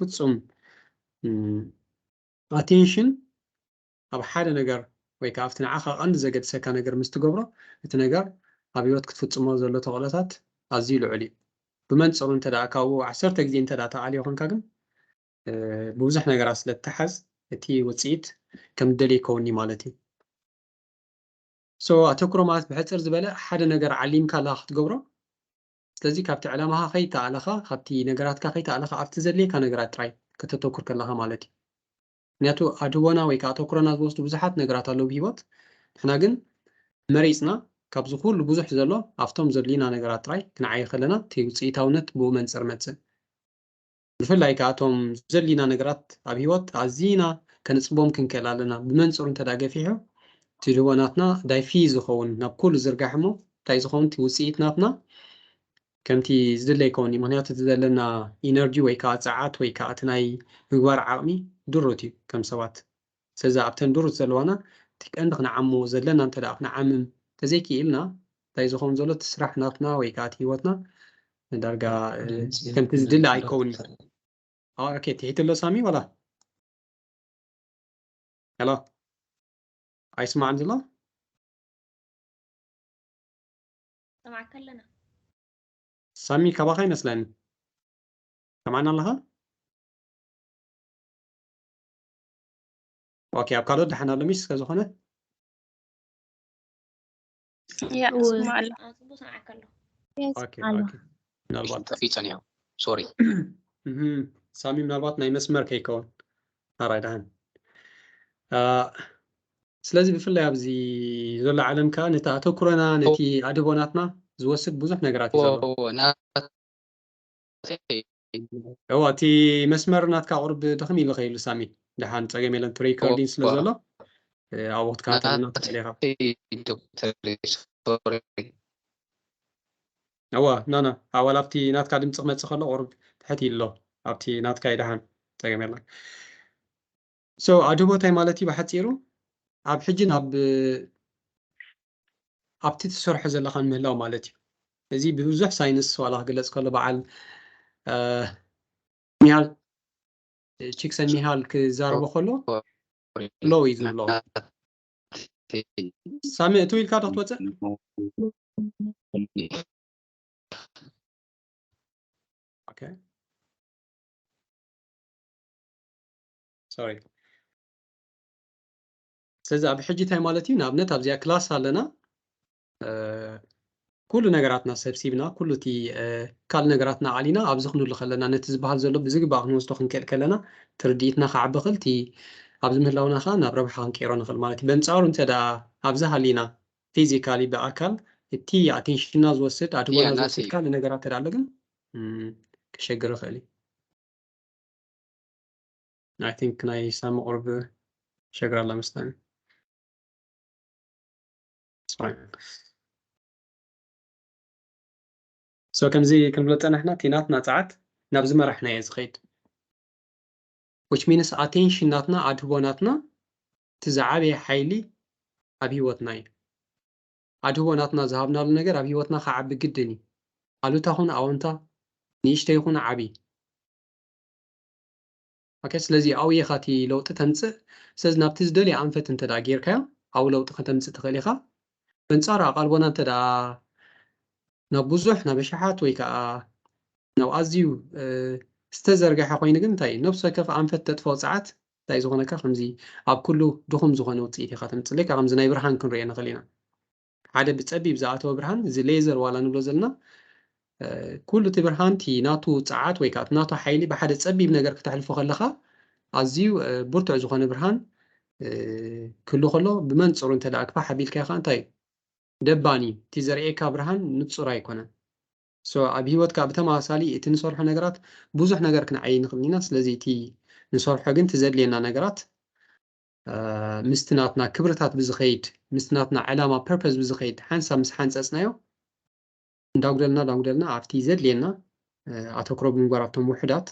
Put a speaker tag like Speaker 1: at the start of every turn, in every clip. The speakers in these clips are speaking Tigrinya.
Speaker 1: فتصم attention أب حدا نجار ويكافتنا عخا عند زجد سكان نجار مستجبرة التنجار أبيوت كتفتصم زلة تغلطات أزيل علي بمنصور أنت دا كاو عسرت جدي أنت دا تعالي وخن كاجم بوزح نجار أصل التحز تي وتسيت كم دلي كوني مالتي أتوكرو مات بحثر زبالة حدا نجار عليم كلا خت جبرة ስለዚህ ካብቲ ዕላማኻ ከይተኣለኻ ካብቲ ነገራትካ ከይተኣለኻ ኣብቲ ዘድልየካ ነገራት ጥራይ ከተተኩር ከለኻ ማለት እዩ ምክንያቱ ኣድወና ወይ ከዓ ኣተኩረና ዝወስዱ ብዙሓት ነገራት ኣለዉ ብሂወት ንሕና ግን መሪፅና ካብዚ ኩሉ ብዙሕ ዘሎ ኣብቶም ዘድልዩና ነገራት ጥራይ ክንዓይ ከለና እቲ ውፅኢታውነት ብኡ መንፅር መፅእ ብፍላይ ከዓ እቶም ዘድልዩና ነገራት ኣብ ሂወት ኣዝና ከነፅቦም ክንክእል ኣለና ብመንፅሩ እንተዳ ገፊሑ እቲ ድወናትና ዳይፊ ዝኸውን ናብ ኩሉ ዝርጋሕ እሞ እንታይ ዝኸውን እቲ ውፅኢት ናትና ከምቲ ዝድለ ይከውን ምክንያቱ እቲ ዘለና ኢነርጂ ወይ ከዓ ፀዓት ወይ ከዓ እቲ ናይ ምግባር ዓቕሚ ድሩት እዩ ከም ሰባት ስለዚ ኣብተን ድሩት ዘለዋና እቲ ቀንዲ ክንዓሞ ዘለና እንተዳ ክንዓምም ተዘይክኢልና እንታይ ዝኸውን ዘሎ እቲ ስራሕ ናትና ወይ ከዓ እቲ ሂወትና ዳርጋ ከምቲ ዝድለ ኣይከውን ኦኬ ትሒትሎ ሳሚ ወላ ሄሎ ኣይስማዕን ዘሎ
Speaker 2: سمعك لنا
Speaker 1: سامي كباخي مثلا سمعنا لها اوكي ابقى دحنا لميس كزخونه
Speaker 2: يا اسمع له سمعك له
Speaker 1: اوكي اوكي من البعض
Speaker 3: في ثانيه سوري
Speaker 1: سامي من البعض ناي مسمر كيكون رايدان ስለዚህ ብፍላይ ኣብዚ ዘሎ ዓለምካ ነታ ኣተኩረና ነቲ ኣድቦናትና ዝወስድ ብዙሕ ነገራት እዩ ዘሎ هو تي مسمر ناتكا قرب دخمي لغير سامي دحان تاقيم يلان تريكوردين سلازولا او وقت كاتب ناتك عليها هو نانا اول ابتي ناتكا دم تقمت سخلا قرب تحتي الله ابتي ناتكا يدحان تاقيم يلان سو ادوبو تاي مالتي بحتيرو اب حجن ابتي تسرح زلخان مهلاو مالتي ازي بوزح ساينس ولا قلص كله بعل ميال تشيكسن ميهال كزاربو خلو لو يزو لو سامي تويل كارت توصل اوكي سوري ስለዚ ኣብ ሕጂ ታይ ማለት እዩ ንኣብነት ኣብዚኣ ክላስ ኣለና ኩሉ ነገራትና ሰብሲብና ኩሉ እቲ ካል ነገራትና ዓሊና ኣብዚ ክንህሉ ከለና ነቲ ዝበሃል ዘሎ ብዝግባእ ክንወስዶ ክንክእል ከለና ትርዲኢትና ክዓቢ ክእል እቲ ኣብዚ ምህላውና ከዓ ናብ ረብሓ ክንቀይሮ ንኽእል ማለት እዩ በንፃሩ እንተዳ ኣብዚ ሃሊና ፊዚካሊ ብኣካል እቲ ኣቴንሽንና ዝወስድ ኣድቦና ዝወስድ ካልእ ነገራት ተዳ ኣሎ ግን ክሸግር ይኽእል እዩ ኣይ ቲንክ ናይ ሳሚ ቁርብ ሸግር ኣላ መስለኒ سو كمزي كنبلطنا احنا تيناتنا صعات نابز مرحنا يزخيد which means attention ناتنا ادهوناتنا تزعابي حيلي ابيوتنا ادهوناتنا ذهبنا للنجر ابيوتنا خعب جدني قالوا تاخون اونتا نيشتي يكون عبي اوكي سلازي او يخاتي لو تتمص سز نابتز دلي انفت انت دا غيركا او لو تخنتمص تخليخا بنصار قلبنا انت دا نبوزح نبشحات ويكا نو أزيو استزرقح خوين قن تاي نفسه كف عم فتت فوزعات تاي زغنا كخمزي أب كله دخم زغنا وتصيتي خاتم تسلك رمز ناي برهان كن رينا خلينا عادة بتسبب زعاتو برهان زي ليزر ولا نبلزلنا كله تبرهان تي ناتو ساعات ويكات ناتو حيلي بحد تسبب نجر كتحلفو خلخا أزيو برتع زغنا برهان كله خلو بمنصور انت داك حبيل كيخان تاي دباني تزرعيكا برهان نتصرا يكونن سو ኣብ ሂወትካ ብተማሳሊ እቲ ንሰርሖ ነገራት ብዙሕ ነገር ክንዓይ ንኽእል ኢና ስለዚ እቲ ንሰርሖ ግን ትዘድልየና ነገራት ምስትናትና ክብርታት ብዝኸይድ ምስትናትና ዕላማ ፐርፐዝ ብዝኸይድ ሓንሳብ ምስ ሓንፀፅናዮ እንዳጉደልና ኣብቲ ዘድልየና ኣተኩሮ ብምግባር ኣብቶም ውሕዳት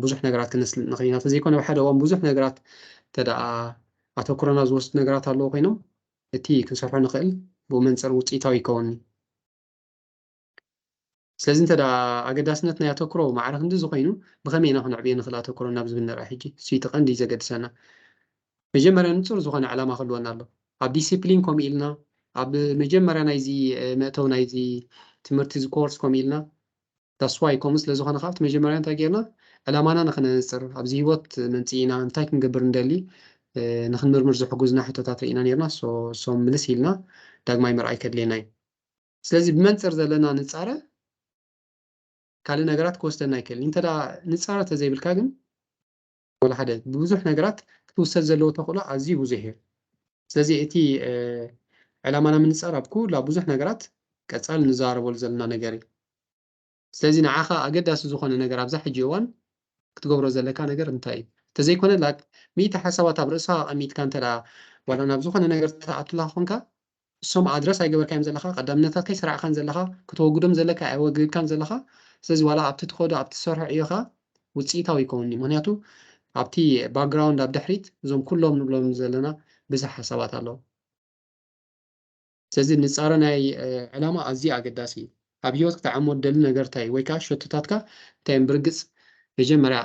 Speaker 1: ብዙሕ ነገራት ክንስል ንኽእል ኢና ተዘይኮነ ብሓደ እዋን ብዙሕ ነገራት ተደኣ ኣተኩሮና ዝወስዱ ነገራት ኣለዎ ኮይኖም እቲ ክንሰርሖ ንኽእል ብኡ መንፅር ውፅኢታዊ ይከውን ስለዚ እንተ ደኣ ኣገዳስነት ናይ ኣተኩሮ ማዕረ ክንዲ ዝኾይኑ ብኸመይ ኢና ክንዕብዮ ንኽእል ኣተኩሮ ናብ ዝብል ንርአ ሕጂ ስዊቲ ቀንዲ ዘገድሰና መጀመርያ ንጹር ዝኾነ ዕላማ ክህልወና ኣሎ ኣብ ዲሲፕሊን ከምኡ ኢልና ኣብ መጀመርያ ናይዚ መእተው ናይዚ ትምህርቲ እዚ ኮርስ ከምኡ ኢልና ተስዋይ ከምኡ ስለ ዝኾነ ካብቲ መጀመርያ እንታይ ጌርና ዕላማና ንኽነንፅር ኣብዚ ሂወት መንፅኢና እንታይ ክንገብር እንደሊ ንክንምርምር ዝሕጉዝና ሕቶታት ርኢና ነርና ሶም ምልስ ኢልና ዳግማይ ምርኣይ ከድልየና እዩ ስለዚ ብመንፅር ዘለና ንፃረ ካልእ ነገራት ክወስደና ኣይክእልን እንተ ደኣ ንፃረ ተዘይብልካ ግን ወላ ሓደ ብብዙሕ ነገራት ክትውሰድ ዘለዎ ተኽእሎ ኣዝዩ ብዙሕ እዩ ስለዚ እቲ ዕላማና ምንፃር ኣብ ኩላ ብዙሕ ነገራት ቀፃል ንዛረበሉ ዘለና ነገር እዩ ስለዚ ንዓኻ ኣገዳሲ ዝኾነ ነገር ኣብዛ ሕጂ እዋን ክትገብሮ ዘለካ ነገር እንታይ እዩ ተዘይኮነ ሚእቲ ሓሳባት ኣብ ርእስኻ ቀሚጥካ እንተ ደኣ ዋላ ናብ ዝኾነ ነገር ተኣትላ ኮንካ እሶም ኣድረስ ኣይገበርካዮም ዘለካ ቀዳምነታት ከይስራዕካን ዘለካ ክትወግዶም ዘለካ ኣይወግድካን ዘለካ ስለዚ ዋላ ኣብቲ ትኸዶ ኣብቲ ትሰርሖ ዕዮኻ ውፅኢታዊ ይከውን እዩ ምክንያቱ ኣብቲ ባክግራውንድ ኣብ ድሕሪት እዞም ኩሎም ንብሎም ዘለና ብዙሕ ሓሳባት ኣለዉ ስለዚ ንፃረ ናይ ዕላማ ኣዝዩ ኣገዳሲ እዩ ኣብ ሂወት ክትዓመድ ደሊ ነገር እንታይ ወይ ከዓ ሸቶታትካ እንታይ ብርግፅ መጀመርያ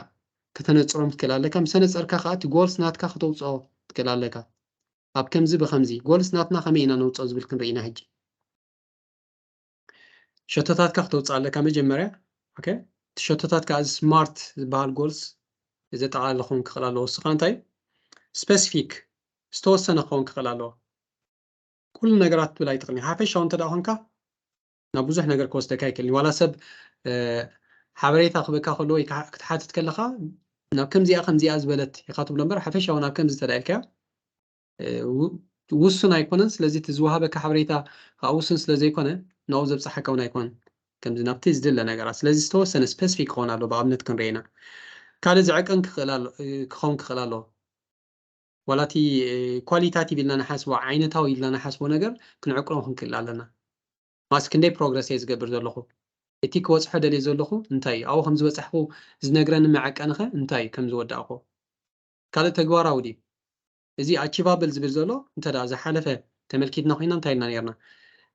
Speaker 1: ከተነፅሮም ትክእል ኣለካ ምስ ነፀርካ ከዓ እቲ ጎልስ ናትካ ከተውፅኦ ትክእል ኣለካ ኣብ ከምዚ ብከምዚ ጎልስ ናትና ከመይ ኢና ነውፅኦ ዝብል ክንርኢና ሕጂ ሸቶታትካ ከተውፅእ ኣለካ መጀመርያ ኦኬ እቲ ሸቶታትካ ስማርት ዝበሃል ጎልስ ዘጠቃልል ክኸውን ክኽእል ኣለዎ ንስኻ እንታይ ስፔሲፊክ ዝተወሰነ ክኸውን ክኽእል ኣለዎ ኩሉ ነገራት ትብል ኣይትኽእልኒ ሓፈሻዊ እንተ ደኣ ኮንካ ናብ ብዙሕ ነገር ክወስደካ ይክእልኒ ዋላ ሰብ ሓበሬታ ክበካ ከሎ ወይ ክትሓትት ከለካ ናብ ከምዚኣ ከምዚኣ ዝበለት ኢኻ ትብሎ እምበር ሓፈሻዊ ናብ ከምዚ ተዳኢልካ ውሱን ኣይኮነን ስለዚ እቲ ዝወሃበካ ሓበሬታ ካብ ውሱን ስለዘይኮነ ናብኡ ዘብፅሓካ እውን ኣይኮነን ከምዚ ናብቲ ዝድለ ነገራት ስለዚ ዝተወሰነ ስፔሲፊክ ክኸውን ኣሎ ብኣብነት ክንርኢና ካልእ ዝዕቀን ክኸውን ክኽእል ኣለዎ ዋላ እቲ ኳሊታቲቭ ኢልና ንሓስቦ ዓይነታዊ ኢልና ንሓስቦ ነገር ክንዕቅሮም ክንክእል ኣለና ማስ ክንደይ ፕሮግረስ እየ ዝገብር ዘለኹ እቲ ክወፅሖ ደልየ ዘለኹ እንታይ እዩ ኣብኡ ከም ዝበፅሕኩ ዝነግረኒ መዐቀንኸ እንታይ እዩ ከም ዝወዳእኹ ካልእ ተግባራዊ ድዩ እዚ ኣቺቫብል ዝብል ዘሎ እንተ ደኣ ዝሓለፈ ተመልኪትና ኮይና እንታይ ኢልና ነርና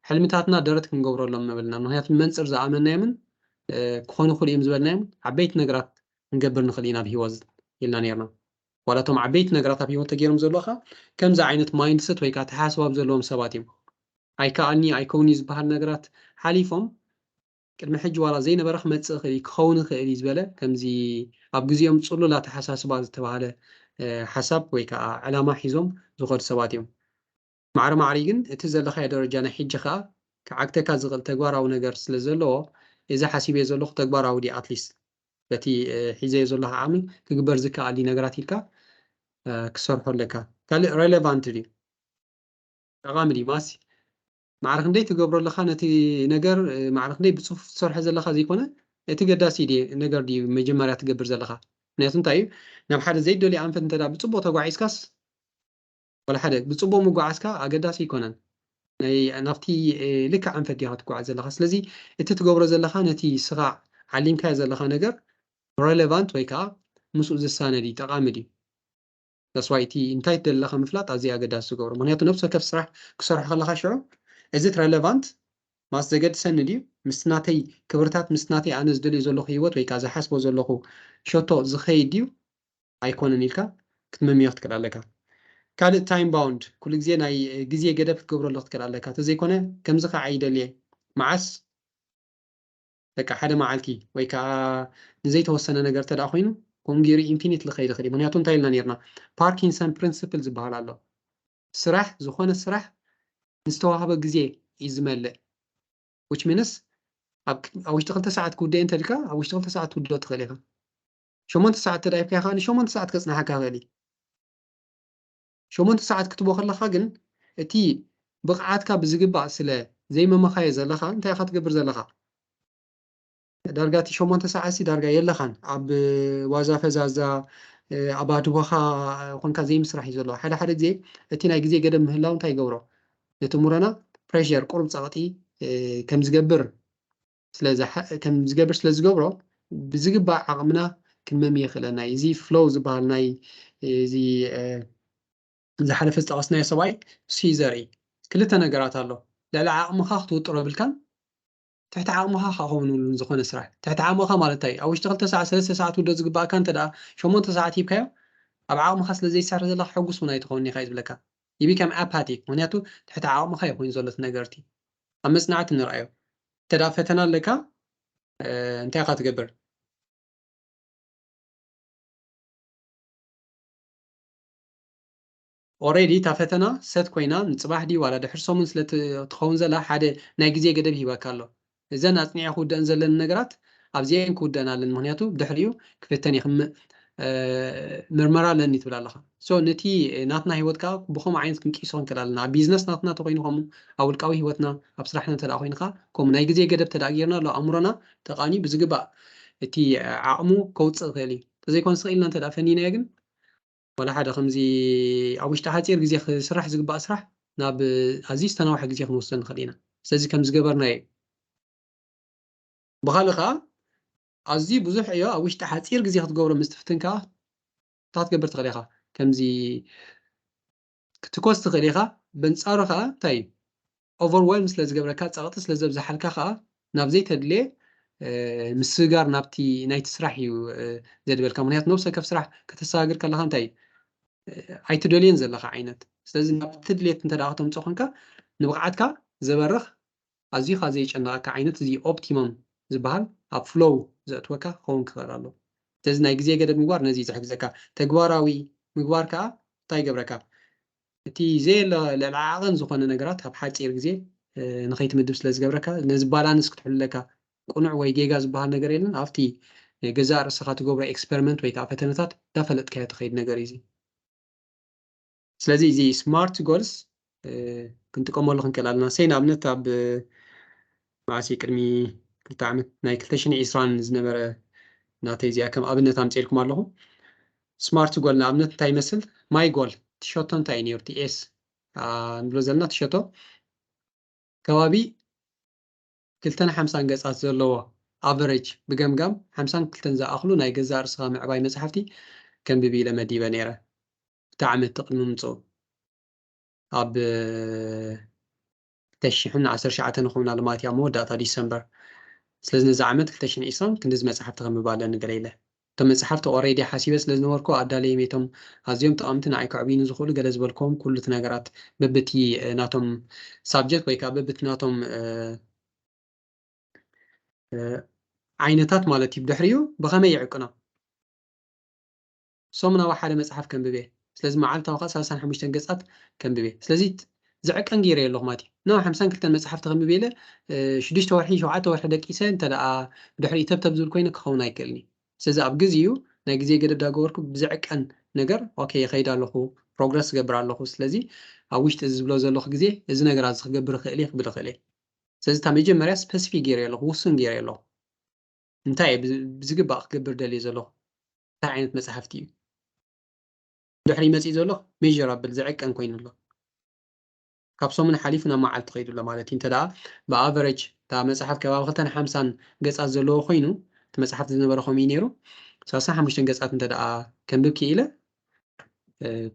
Speaker 1: ሕልምታትና ደረት ክንገብረሎም መበልና ምክንያቱ መንፅር ዝኣመናዮምን ክኾኑ ይኽእሉ እዮም ዝበልናዮም ዓበይቲ ነገራት ክንገብር ንኽእል ኢና ብሂወት ኢልና ነርና ዋላቶም ዓበይቲ ነገራት ኣብ ሂወት ተገይሮም ዘለካ ከምዚ ዓይነት ማይንድሰት ወይ ከዓ ተሓስባብ ዘለዎም ሰባት እዮም ኣይከኣልኒ ኣይከውኒ ዝበሃል ነገራት ሓሊፎም ቅድሚ ሕጂ ዋላ ዘይነበረ ክመፅእ ይኽእል ክኸውን ይኽእል ዝበለ ከምዚ ኣብ ግዜኦም ፅሉል ኣተሓሳስባ ዝተባሃለ ሓሳብ ወይ ከዓ ዕላማ ሒዞም ዝኸዱ ሰባት እዮም ማዕረ ማዕሪ ግን እቲ ዘለካዮ ደረጃ ናይ ሕጂ ከዓ ክዓግተካ ዝኽእል ተግባራዊ ነገር ስለ ዘለዎ እዚ ሓሲበ ዘለኹ ተግባራዊ ዲ ኣትሊስት በቲ ሒዘዮ ዘለካ ዓቕሚ ክግበር ዝከኣል ነገራት ኢልካ ክሰርሖ ኣለካ ካልእ ሬሌቫንት ድዩ ጠቃሚ ድዩ ማሲ ማዕረ ክንደይ ትገብሮ ኣለካ ነቲ ነገር ማዕረ ክንደይ ብፅፉፍ ትሰርሖ ዘለካ ዘይኮነ እቲ ገዳሲ ነገር ድዩ መጀመርያ ትገብር ዘለካ ምክንያቱ እንታይ እዩ ናብ ሓደ ዘይደልዮ ኣንፈት እንተ ደኣ ብፅቡቅ ተጓዒዝካስ ወላ ሓደ ብፅቡቅ ምጓዓዝካ ኣገዳሲ ይኮነን ናብቲ ልክዕ ኣንፈት ዲኻ ትጓዓዝ ዘለካ ስለዚ እቲ ትገብሮ ዘለካ ነቲ ስኻዕ ዓሊምካዮ ዘለካ ነገር ሬሌቫንት ወይ ከዓ ምስኡ ዝሳነድ ጠቃሚ ድዩ ተስዋይ እቲ እንታይ ትደለካ ምፍላጥ ኣዝዩ ኣገዳሲ ዝገብሮ ምክንያቱ ነብሲ ወከፍ ስራሕ ክሰርሖ ከለካ ሽዑ እዚ ሬሌቫንት ማስ ዘገድሰኒ ድዩ ምስ ናተይ ክብርታት ምስ ናተይ ኣነ ዝደልዮ ዘለኹ ሂወት ወይ ከዓ ዝሓስቦ ዘለኹ ሸቶ ዝኸይድ ድዩ ኣይኮነን ኢልካ ክትመምዮ ክትክእል ኣለካ ካልእ ታይም ባውንድ ኩሉ ግዜ ናይ ግዜ ገደብ ክትገብረሉ ክትክእል ኣለካ ተዘይኮነ ከምዚ ከዓ ኣይደልየ መዓስ በቃ ሓደ መዓልቲ ወይ ከዓ ንዘይተወሰነ ነገር ተደኣ ኮይኑ ከምኡ ገይሩ ኢንፊኒት ዝኸይድ ይኽእል እዩ ምክንያቱ እንታይ ኢልና ነርና ፓርኪንሰን ፕሪንስፕል ዝበሃል ኣሎ ስራሕ ዝኾነ ስራሕ ንዝተዋሃበ ግዜ እዩ ዝመልእ which means ኣብ ውሽጢ 2 ሰዓት ክውደእ እንተልካ ኣብ ውሽጢ 2 ሰዓት ትውድኦ ትኽእል ኢኻ 8 ሰዓት ተዳይፍካ ኢኻ ን8 ሰዓት ከፅናሓካ ይኽእል እዩ 8 ሰዓት ክትቦ ከለካ ግን እቲ ብቕዓትካ ብዝግባእ ስለ ዘይመመኻየ ዘለካ እንታይ ኢኻ ትገብር ዘለካ ዳርጋ እቲ 8 ሰዓት ሲ ዳርጋ የለኻን ኣብ ዋዛ ፈዛዛ ኣብ ኣድቦኻ ኮንካ ዘይምስራሕ እዩ ዘሎ ሓደ ሓደ ግዜ እቲ ናይ ግዜ ገደብ ምህላው እንታይ ይገብሮ ነቲ ሙረና ፕሬሸር ቁሩብ ፀቕጢ ከም ዝገብር ስለ ዝገብሮ ብዝግባእ ዓቕምና ክንመምየ ይኽእለና እዚ ፍሎው ዝበሃል ናይ እዚ ዝሓለፈ ዝጠቐስናዮ ሰብኣይ እሱ ዘርኢ ክልተ ነገራት ኣሎ ልዕሊ ዓቕምካ ክትውጥሮ የብልካን تحت عامها خاون زخون سرح تحت عامها مالتي او اشتغلت ساعه 3 ساعات ودز قبا كان تدا 8 ساعات يبكايو اب عامها سلازي سعر زلا حقوس من يتخوني خايز بلكا يبي كم اباتيك معناته تحت عامها يكون زلت نغرتي اما صناعه نرايو تدا فتنا لك انت غتقبر اوريدي تافتنا ست كوينا نصباح دي ولا دحر سومن سلت تخون زلا حدا ناي غزي قدب هيباك الله اذا ناصنيع خودن زلن نغرات ابزين كودنا لن مهنياتو دحريو كفتني خم مرمرا لني تبلا لها سو نتي ناتنا هيوتكا بخوم عينت كنكيسون كلالنا بيزنس ناتنا تخينهم او القوي هيوتنا ابصراحنا تدا خوينخا كوم ناي غزي قدب تداغيرنا لا امرنا تقاني بزغبا اتي عقمو كوص خيلي زي كون سئلنا تدا فنينا يغن ولا حدا خمزي او وشتا حاصير غزي سرح زغبا اسرح ناب ازي استناوح غزي خنوسن خلينا سلازي كم زغبرنا اي بخالقه ازي بزح ايا او وشتا حاصير غزي خدغبرو مستفتنكا تاتغبر تخليخا كمزي كتكوست تخليخا بنصارخا تاي overwhelm سلازغبركا صقط سلازبزحلكا خا ناب زي تدلي مسغار نابتي نايت سرح يو زدبلكا منيات نفسك كف سرح كتساغر كلها انتي ኣይትደልየን ዘለኻ ዓይነት ስለዚ ናብ ትድልየት እንተ ደኣ ክተምፅእ ንብቕዓትካ ዘበርኽ ኣዝዩኻ ዘይጨነቐካ ዓይነት እዚ ኦፕቲመም ዝበሃል ኣብ ፍሎው ዘእትወካ ክኸውን ክኽእል ኣሎ ስለዚ ናይ ግዜ ገደብ ምግባር ነዚ ዝሕግዘካ ተግባራዊ ምግባር ከዓ እንታይ ይገብረካ እቲ ልዕሊ ዓቐን ዝኾነ ነገራት ኣብ ሓፂር ግዜ ንኸይትምድብ ስለ ዝገብረካ ነዚ ባላንስ ክትሕልለካ ቁኑዕ ወይ ጌጋ ዝበሃል ነገር የለን ኣብቲ ገዛእ ርእስኻ ትገብሮ ኤክስፐሪመንት ወይ ከዓ ፈተነታት እንዳፈለጥካዮ ትኸይድ ነገር እዩ ስለዚህ እዚ ስማርት ጎልስ ክንጥቀመሉ ክንክእል ኣለና ሰይ ንኣብነት ኣብ ማዓሲ ቅድሚ 2 ዓመት ናይ 2020 ዝነበረ ናተይ እዚኣ ከም ኣብነት ኣምፂልኩም ኣለኹ ስማርት ጎል ንኣብነት እንታይ ይመስል ማይ ጎል ትሸቶ እንታይ ነይሩ ቲኤስ ንብሎ ዘለና ትሸቶ ከባቢ 250 ገጻት ዘለዎ ኣቨሬጅ ብገምጋም 52 ዝኣኽሉ ናይ ገዛእ ርእስኻ ምዕባይ መፅሓፍቲ ከንብብ ኢለ መዲበ ነይረ ብጣዕሚ ጥቕሚ ምምፅኡ ኣብ 2019 ንኹምና ልማት እያ መወዳእታ ዲሰምበር ስለዚ ነዚ ዓመት 2020 ክንዲዚ መፅሓፍቲ ከንብብ ኣለኒ ገለ ኢለ እቶም መፅሓፍቲ ኦልሬዲ ሓሲበ ስለ ዝነበርኩ ኣዳለየ ሜቶም ኣዝዮም ጠቐምቲ ንዓይ ክዕብዩኒ ዝኽእሉ ገለ ዝበልኩም ኩሉ እቲ ነገራት በብቲ ናቶም ሳብጀክት ወይ ከዓ በብቲ ናቶም ዓይነታት ማለት እዩ ብድሕሪኡ ብኸመይ ይዕቅኖ ሶምናዊ ሓደ መፅሓፍ ከንብብ እየ ስለዚ መዓልታዊ 35 ገጻት ከንብብ እየ ስለዚ ዝዕቀን ገይረ ኣለኹ ማለት እዩ ናብ 52 መፅሓፍቲ ከንብብ ኢለ 6 ወርሒ 7 ወርሒ ደቂሰ እንተ ደኣ ብድሕሪ ተብተብ ዝብል ኮይኑ ክኸውን ኣይክእልኒ ስለዚ ኣብ ግዜኡ ናይ ግዜ ገደብ ዳገበርኩ ብዝዕቀን ነገር ኦኬ ይኸይድ ኣለኹ ፕሮግረስ ዝገብር ኣለኹ ስለዚ ኣብ ውሽጢ እዚ ዝብሎ ዘለኹ ግዜ እዚ ነገራት ዝክገብር ክእል እየ ክብል ክእል እየ ስለዚ እታ መጀመርያ ስፔሲፊክ ገይረ ኣለኹ ውሱን ገይረ ኣለኹ እንታይ ብዝግባእ ክገብር ደልየ ዘለኹ እንታይ ዓይነት መፅሓፍቲ እዩ ድሕሪ መፅእ ዘሎ ሜዥራብል ዝዕቀን ኮይኑ ኣሎ ካብ ሶምን ሓሊፉ ናብ መዓልቲ ከይዱ ኣሎ ማለት እዩ እንተ ደኣ ብኣቨሬጅ እታ መፅሓፍ ከባቢ 250 ገጻት ዘለዎ ኮይኑ እቲ መፅሓፍ ዝነበረ ከምኡ ነይሩ 35 ገጻት እንተ ደኣ ከንብብ ክኢለ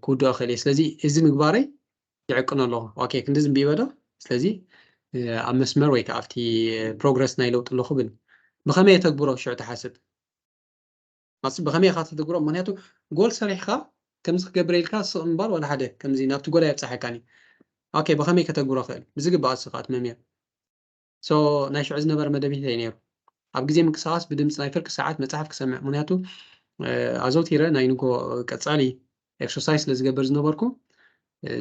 Speaker 1: ክውድኦ ክእል እየ ስለዚ እዚ ምግባረይ ይዕቅኖ ኣለኹ ኦኬ ክንዲዚ እምቢበ ዶ ስለዚ ኣብ መስመር ወይ ከዓ ኣብቲ ፕሮግረስ ናይ ለውጢ ኣለኹ ብል ብኸመይ የተግብሮ ሽዑ ተሓስብ ብኸመይ ኢኻ ተተግብሮ ምክንያቱ ጎል ሰሪሕካ ከምዚ ክገብር ኢልካ ስቕ ምባል ወላ ሓደ ከምዚ ናብቲ ጎል የብፅሐካኒ ኦኬ ብኸመይ ከተግብሮ ክእል ብዝግባእ ስኻ ትመምያ ሶ ናይ ሽዑ ዝነበረ መደብተይ ነይሩ ኣብ ግዜ ምንቅስቓስ ብድምፂ ናይ ፍርቂ ሰዓት መፅሓፍ ክሰምዕ ምክንያቱ ኣዘውቲረ ናይ ንጎ ቀፃሊ ኤክሰርሳይዝ ስለ ዝገብር ዝነበርኩ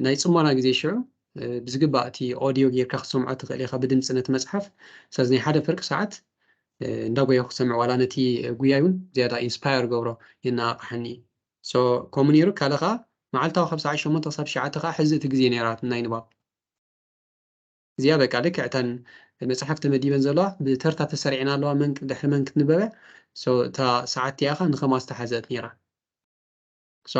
Speaker 1: ናይ ፅሞና ግዜ ሽዑ ብዝግባእ እቲ ኦድዮ ጌርካ ክሰምዖ ትኽእል ኢኻ ብድምፂ ነቲ መፅሓፍ ስለዚ ናይ ሓደ ፍርቂ ሰዓት እንዳጎየኹ ክሰምዕ ዋላ ነቲ ጉያ እውን ዝያዳ ኢንስፓየር ገብሮ የነቃቕሐኒ ሶ ከምኡ ነይሩ ካለ ከዓ መዓልታዊ ካብ ሰዓት 8 ክሳብ 9 ከዓ ሕዚ እቲ ግዜ ነይራት ናይ ንባብ እዚኣ በቃ ልክዕ እተን መፅሓፍ ተመዲበን ዘለዋ ብተርታ ተሰሪዕና ኣለዋ ድሕሪ መን ክትንበበ እታ ሰዓት እቲኣ ኸ ንኸማ ዝተሓዘት ነይራ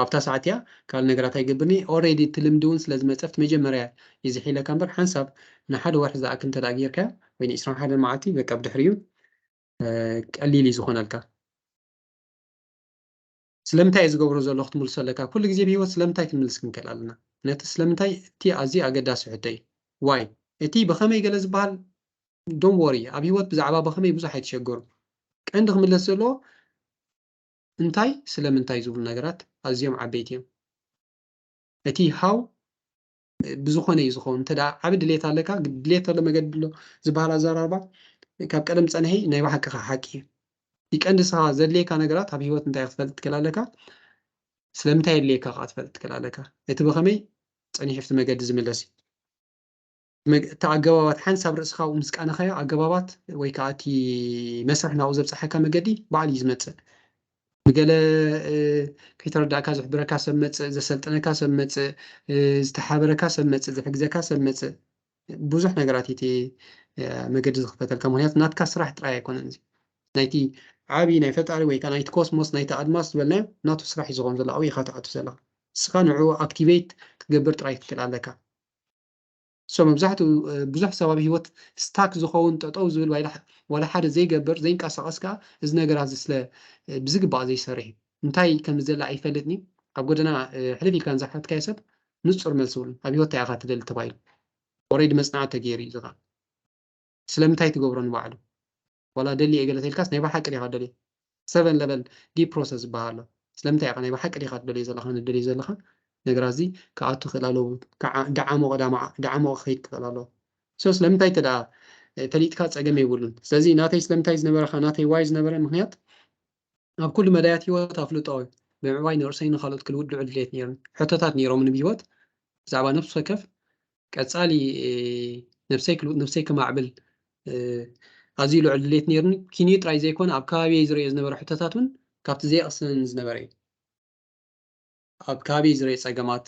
Speaker 1: ኣብታ ሰዓት እያ ካልእ ነገራት ኣይገብርኒ ኦልሬዲ እቲ ልምዲ እውን ስለ ዝመፀፍቲ መጀመርያ ይዝሒለካ እምበር ሓንሳብ ንሓደ ወርሒ ዝኣክል እንተ ደኣ ጌርካ ወይ ን21 መዓልቲ በቃ ብድሕሪኡ ቀሊል እዩ ዝኾነልካ ስለምንታይ እዩ ዝገብሮ ዘለኹ ትምልሶ ኣለካ ኩሉ ግዜ ብሂወት ስለምንታይ ክንምልስ ክንክእል ኣለና ነቲ ስለምንታይ እቲ ኣዝዩ ኣገዳሲ ሕቶ እዩ ዋይ እቲ ብኸመይ ገለ ዝበሃል don't worry ኣብ ህይወት ብዛዕባ በኸመይ ብዙሕ ኣይትሸገሩ ቀንዲ ክምለስ ዘሎ እንታይ ስለምንታይ ዝብሉ ነገራት ኣዝዮም ዓበይቲ እዮም እቲ ሃው ብዝኾነ እዩ ዝኸውን እንተዳ ዓብ ድሌት ኣለካ ድሌት ኣሎ መገዲ ኣሎ ዝበሃል ኣዘራርባ ካብ ቀደም ፀንሐ ናይ ባሕቅኻ ሓቂ እዩ ይቀንዲ ስኻ ዘድልየካ ነገራት ኣብ ህይወት እንታይ ክትፈልጥ ትክእል ኣለካ ስለምንታይ የድልየካ ከዓ ክትፈልጥ ትክእል ኣለካ እቲ ብኸመይ ፀኒሕ ኣብቲ መገዲ ዝምለስ እዩ እቲ ኣገባባት ሓንሳብ ርእስኻ ምስ ቃነኻዮ ኣገባባት ወይ ከዓ እቲ መስርሕ ናብኡ ዘብፅሐካ መገዲ ባዕሉ እዩ ዝመፅእ ብገለ ከይተረዳእካ ዝሕብረካ ሰብ መፅእ ዘሰልጥነካ ሰብ መፅእ ዝተሓበረካ ሰብ መፅእ ዝሕግዘካ ሰብ መፅእ ብዙሕ ነገራት እቲ መገዲ ዝኽፈተልካ ምክንያቱ ናትካ ስራሕ ጥራይ ኣይኮነን እዚ ናይቲ ዓብይ ናይ ፈጣሪ ወይ ከዓ ናይቲ ኮስሞስ ናይቲ ኣድማስ ዝበልናዮ ናቱ ስራሕ እዩ ዝኸውን ዘሎ ኣብኡ ኢኻ ትኣቱ ዘለካ ንስኻ ንዕኡ ኣክቲቬት ክትገብር ጥራይ ትክእል ኣለካ መብዛሕትኡ ብዙሕ ሰብ ኣብ ሂወት ስታክ ዝኸውን ጠጠው ዝብል ዋላ ሓደ ዘይገብር ዘይንቀሳቀስ ከዓ እዚ ነገራት ስለ ብዝግባእ ዘይሰርሕ እዩ እንታይ ከም ዘላ ኣይፈልጥኒ ኣብ ጎደና ሕልፍ ኢልካ ንዛሓትካዮ ሰብ ንፁር መልሲ ይብሉ ኣብ ሂወት እንታይ ኢኻ ትደሊ ተባሂሉ ኦልሬዲ መፅናዕቲ ተገይሩ እዩ ዝኻ ስለምንታይ ትገብሮ ንባዕሉ ዋላ ደሊ እየ ገለ ተልካስ ናይ ባሓቂ ዲኻ ደሊ 7 level ዲፕ ፕሮሰስ ዝበሃል ኣሎ ስለምንታይ ኢኻ ናይ ባሓቂ ዲኻ ትደልዮ ዘለኻ ንደልዮ ዘለኻ ነገራት እዚ ክኣቱ ክእል ኣለዎ ደዓሞቕ ከይድ ክእል ኣለዎ ስለምንታይ ተዳ ፈሊጥካ ፀገም የብሉን ስለዚ ናተይ ስለምንታይ ዝነበረካ ናተይ ዋይ ዝነበረ ምክንያት ኣብ ኩሉ መዳያት ሂወት ኣፍልጦ ብምዕባይ ንርእሰይ ንካልኦት ክልውድዑ ድሌት ነይሩን ሕቶታት ነይሮምን ብሂወት ብዛዕባ ነፍሲ ወከፍ ቀፃሊ ነፍሰይ ከማዕብል ኣዝዩ ልዑል ድሌት ነይሩኒ ኪንዩ ጥራይ ዘይኮነ ኣብ ከባቢየ ዝርኦ ዝነበረ ሕቶታት እውን ካብቲ ዘይቕስንን ዝነበረ እዩ ኣብ ከባቢየ ዝርኦ ፀገማት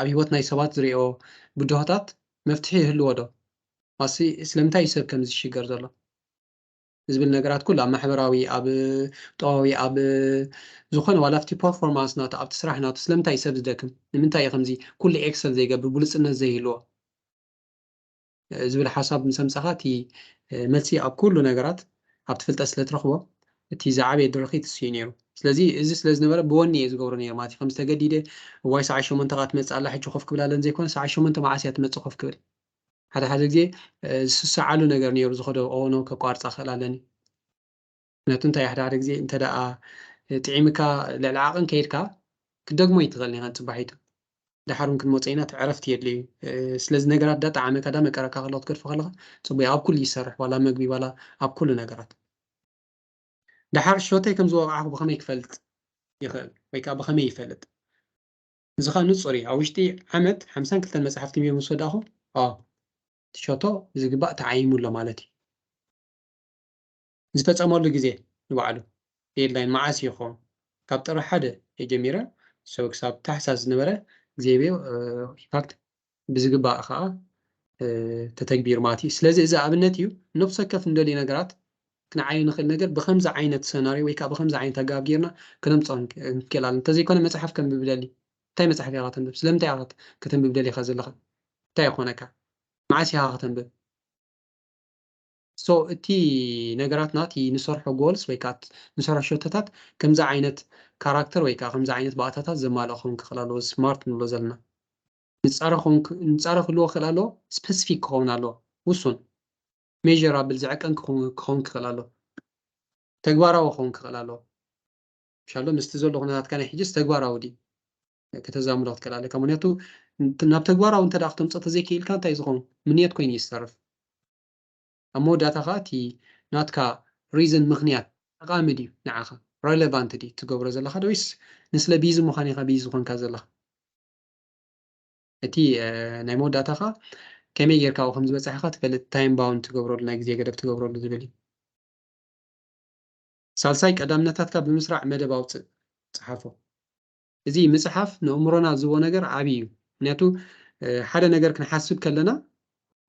Speaker 1: ኣብ ሂወት ናይ ሰባት ዝርኦ ብድሆታት መፍትሒ ይህልዎ ዶ ማሲ ስለምንታይ ሰብ ከም ዝሽገር ዘሎ ዝብል ነገራት ኩሉ ኣብ ማሕበራዊ ኣብ ጠዋዊ ኣብ ዝኾነ ዋላ ኣብቲ ፐርፎርማንስ ናቱ ኣብቲ ስራሕ ናቱ ስለምንታይ ሰብ ዝደክም ንምንታይ እዩ ከምዚ ኩሉ ኤክሰል ዘይገብር ብሉፅነት ዘይህልዎ ዝብል ሓሳብ ምስ ኣምፀኻ እቲ መልሲ ኣብ ኩሉ ነገራት ኣብቲ ፍልጠት ስለትረኽቦ እቲ ዝዓበየ ድርኺት እሱ እዩ ነይሩ ስለዚ እዚ ስለ ዝነበረ ብወኒ እየ ዝገብሮ ነይሩ ማለት እዩ ከም ዝተገዲደ ዋይ ሰዓት 8 ካ ትመፅእ ኣላ ሕጂ ኮፍ ክብል ኣለኒ ዘይኮነ ሰዓት 8 መዓስ እያ ትመፅእ ኮፍ ክብል ሓደ ግዜ ዝስሳዓሉ ነገር ነይሩ ዝኸዶ ኦኖ ከቋርፃ ክእል ኣለኒ ምክንያቱ እንታይ ሓደ ግዜ እንተደኣ ጥዒምካ ልዕሊ ዓቕን ከይድካ ክደግሞ ይትኽእል ኒኻ ፅባሒቱ ድሓሩን ክንመፀ ኢና ዕረፍቲ የድልዩ ስለዚ ነገራት ዳጣዓመካ ዳ መቀረካ ከለዎ ክትገድፎ ከለካ ፅቡቅ ኣብ ኩሉ ይሰርሕ ዋላ መግቢ ዋላ ኣብ ኩሉ ነገራት ድሓር ሾተይ ከም ዝወቃዕኩ ብኸመይ ክፈልጥ ይኽእል ወይ ከዓ ብኸመይ ይፈልጥ እዚ ከዓ ንፁር እዩ ኣብ ውሽጢ ዓመት 52 መፅሓፍቲ እዮም ምስ ወዳእኹ ሾቶ ዝግባእ ተዓይሙሎ ማለት እዩ ዝፈፀመሉ ግዜ ንባዕሉ ዴድላይን መዓስ ይኸውን ካብ ጥሪ ሓደ የጀሚረ ሰው ክሳብ ታሕሳስ ዝነበረ ግዜቤ ፋክት ብዝግባእ ከዓ ተተግቢር ማለት እዩ ስለዚ እዚ ኣብነት እዩ ነፍሲ ወከፍ እንደልዩ ነገራት ክንዓይ ንኽእል ነገር ብከምዚ ዓይነት ሰናርዮ ወይ ከዓ ብከምዚ ዓይነት ኣገባብ ጌርና ክነምፅኦ ንክእል ኣለና እንተዘይኮነ መፅሓፍ ከንብብ ደሊ እንታይ መፅሓፍ ኢኻ ተንብብ ስለምንታይ ኢኻ ከተንብብ ደሊኻ ዘለኻ እንታይ ይኾነካ መዓስ ኢኻ ከተንብብ እቲ ነገራት ናቲ ንሰርሖ ጎልስ ወይ ከዓ ንሰርሖ ሸቶታት ከምዚ ዓይነት ካራክተር ወይ ከዓ ከምዚ ዓይነት ባእታታት ዘማልኦ ክኸውን ክኽእል ኣለዎ ስማርት ንብሎ ዘለና ንፃረ ክህልዎ ክእል ኣለዎ ስፔሲፊክ ክኸውን ኣለዎ ውሱን ሜዥራብል ዝዕቀን ክኸውን ክኽእል ኣለዎ ተግባራዊ ክኸውን ክኽእል ኣለዎ ሻሎ ምስቲ ዘሎ ኩነታትካ ናይ ሕጂስ ተግባራዊ ድዩ ከተዛምዶ ክትክእል ኣለካ ምክንያቱ ናብ ተግባራዊ እንተዳ ክተምፅኦ ተዘይክኢልካ እንታይ ዝኸውን ምንየት ኮይኑ እዩ ዝሰርፍ ኣብ መወዳእታ ከዓ እቲ ናትካ ሪዝን ምክንያት ጠቃሚ ድዩ ንዓኻ ሬሌቫንት ድዩ ትገብሮ ዘለካ ዶ ወይስ ንስለ ቢዚ ምዃን ኢኻ ቢዚ ዝኾንካ ዘለካ እቲ ናይ መወዳእታ ከዓ ከመይ ጌርካ ኣብኡ ከም ዝበፅሐካ ትፈልጥ ታይም ባውንድ ትገብረሉ ናይ ግዜ ገደብ ትገብረሉ ዝብል እዩ ሳልሳይ ቀዳምነታትካ ብምስራዕ መደብ ኣውፅእ ፅሓፎ እዚ ምፅሓፍ ንእምሮና ዝህቦ ነገር ዓብይ እዩ ምክንያቱ ሓደ ነገር ክንሓስብ ከለና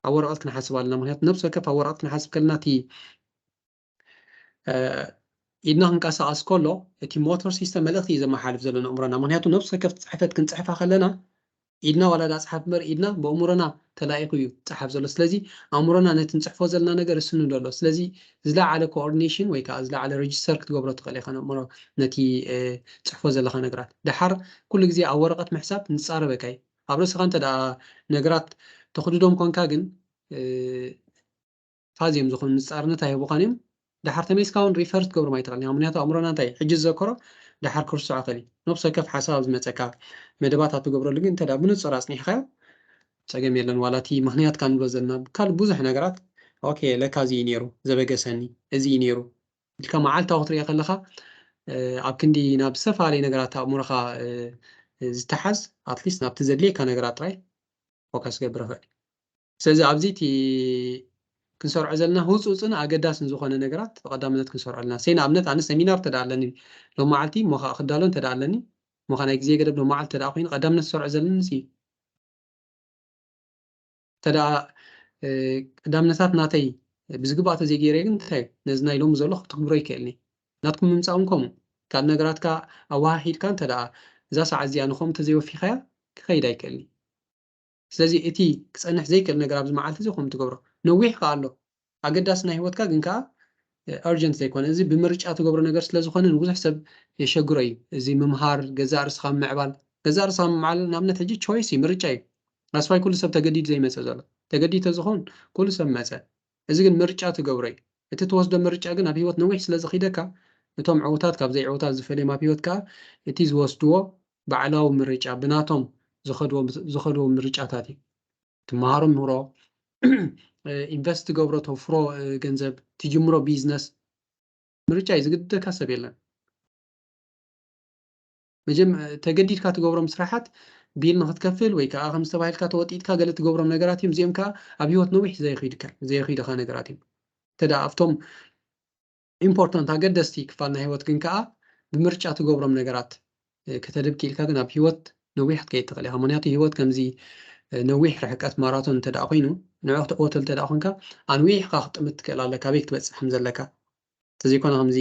Speaker 1: ኣብ ወረቐት ክንሓስብ ኣለና ምክንያቱ ነፍሲ ወከፍ ኣብ ወረቐት ክንሓስብ ከለና እቲ ኢድና ክንቀሳቀስ ከሎ እቲ ሞተር ሲስተም መልእኽቲ እዩ ዘመሓላልፍ ዘሎ ንእምሮና ምክንያቱ ነፍሲ ወከፍ ፅሕፈት ክንፅሕፋ ከለና ኢድና ዋላ ዳፅሓፍ እምበር ኢድና ብእምሮና ተላኢኹ እዩ ፅሓፍ ዘሎ ስለዚ ኣእምሮና ነቲ ንፅሕፎ ዘለና ነገር እስኑ ደሎ ስለዚ ዝለዓለ ኮኦርዲኔሽን ወይ ከዓ ዝለዓለ ሬጅስተር ክትገብሮ ትኽእል ኢኻ ንእምሮ ነቲ ፅሕፎ ዘለካ ነገራት ድሓር ኩሉ ግዜ ኣብ ወረቐት ምሕሳብ ንፃረበካ እዩ ኣብ ርእስኻ እንተደኣ ነገራት ተኽድዶም ኮንካ ግን فازيم زخون نصارنتا يبقانيم دحر تميسكاون ريفيرت قبر ما يتغني منياتو امرنا انتي حجز ذكره دحر كرسو عقلي نفس كيف حساب زمصكا مدباتات تقبرو لكن انت دا بنصر اصنيخا ጸገም የለን ዋላቲ ምክንያት ካን ብሎ ዘለና ካል ብዙሕ ነገራት ኦኬ ለካዚ ነይሩ ዘበገሰኒ እዚ ነይሩ ኢልካ መዓልታዊ ክትሪኦ ከለካ ኣብ ክንዲ ናብ ዝተፈላለዩ ነገራት ኣእምሮኻ ዝተሓዝ ኣትሊስት ናብቲ ዘድልየካ ነገራት ጥራይ ፎከስ ገብር ይኽእል ስለዚ ኣብዚ እቲ ክንሰርዖ ዘለና ህፁፅን ኣገዳስን ዝኾነ ነገራት ብቐዳምነት ክንሰርዖ ኣለና ሴና ኣብነት ኣነ ሰሚናር ተዳ ኣለኒ ሎም መዓልቲ ሞኻ ክዳሎን ተዳ ኣለኒ ሞኻ ናይ ግዜ ገደብ ሎም መዓልቲ ተዳ ኮይኑ ቀዳምነት ዝሰርዖ ዘለና ንሲ ተዳ ቀዳምነታት ናተይ ብዝግባእ ተዘይገይረ ግን እንታይ ነዚ ናይ ሎሚ ዘሎ ክትግብሮ ይክእልኒ ናትኩም ምምፃእ ከምኡ ካብ ነገራትካ ኣዋሃሂድካ እንተዳ እዛ ሰዓት እዚኣ ንከምኡ ተዘይወፊኻያ ክኸይድ ኣይክእልኒ ስለዚ እቲ ክፀንሕ ዘይክእል ነገር ኣብዚ መዓልቲ እዚ ከምኡ ትገብሮ ነዊሕ ከዓ ኣሎ ኣገዳሲ ናይ ሂወትካ ግን ከዓ ኣርጀንት ዘይኮነ እዚ ብምርጫ ትገብሮ ነገር ስለዝኾነ ንብዙሕ ሰብ የሸግሮ እዩ እዚ ምምሃር ገዛእ ርእስኻ ምዕባል ገዛእ ርእስኻ ምዕባል ንኣብነት ሕጂ ቾይስ እዩ ምርጫ እዩ ኣስፋይ ኩሉ ሰብ ተገዲድ ዘይመፅእ ዘሎ ተገዲድ ተዝኾን ኩሉ ሰብ መፀ እዚ ግን ምርጫ ትገብሮ እዩ እቲ ትወስዶ ምርጫ ግን ኣብ ሂወት ነዊሕ ስለ ዝኸይደካ እቶም ዕውታት ካብ ዘይ ዕውታት ዝፈልዮም ኣብ ሂወትካ እቲ ዝወስድዎ ባዕላዊ ምርጫ ብናቶም ዝኸድዎ ምርጫታት እዩ ትመሃሮ ምህሮ ኢንቨስት ትገብሮ ተፍሮ ገንዘብ ትጅምሮ ቢዝነስ ምርጫ እዩ ዝግድደካ ሰብ የለን መጀም ተገዲድካ ትገብሮም ስራሓት ቢል ንክትከፍል ወይ ከዓ ከም ዝተባሂልካ ተወጢጥካ ገለ ትገብሮም ነገራት እዮም እዚኦም ከዓ ኣብ ሂወት ነዊሕ ዘይኸይድካ ነገራት እዮም ተዳ ኣብቶም ኢምፖርታንት ኣገደስቲ ክፋል ናይ ሂወት ግን ከዓ ብምርጫ ትገብሮም ነገራት ከተደብቂ ኢልካ ግን ኣብ ሂወት ነዊሕ ክትከይድ ትኽእል ኢኻ ምክንያቱ ሂወት ከምዚ ነዊሕ ርሕቀት ማራቶን እንተደኣ ኮይኑ ንዑ ክትቆተል እንተደኣ ኮንካ ኣንዊሕካ ክትጥምት ትክእል ኣለካ ኣበይ ክትበፅሕ ከም ዘለካ ተዘይኮነ ከምዚ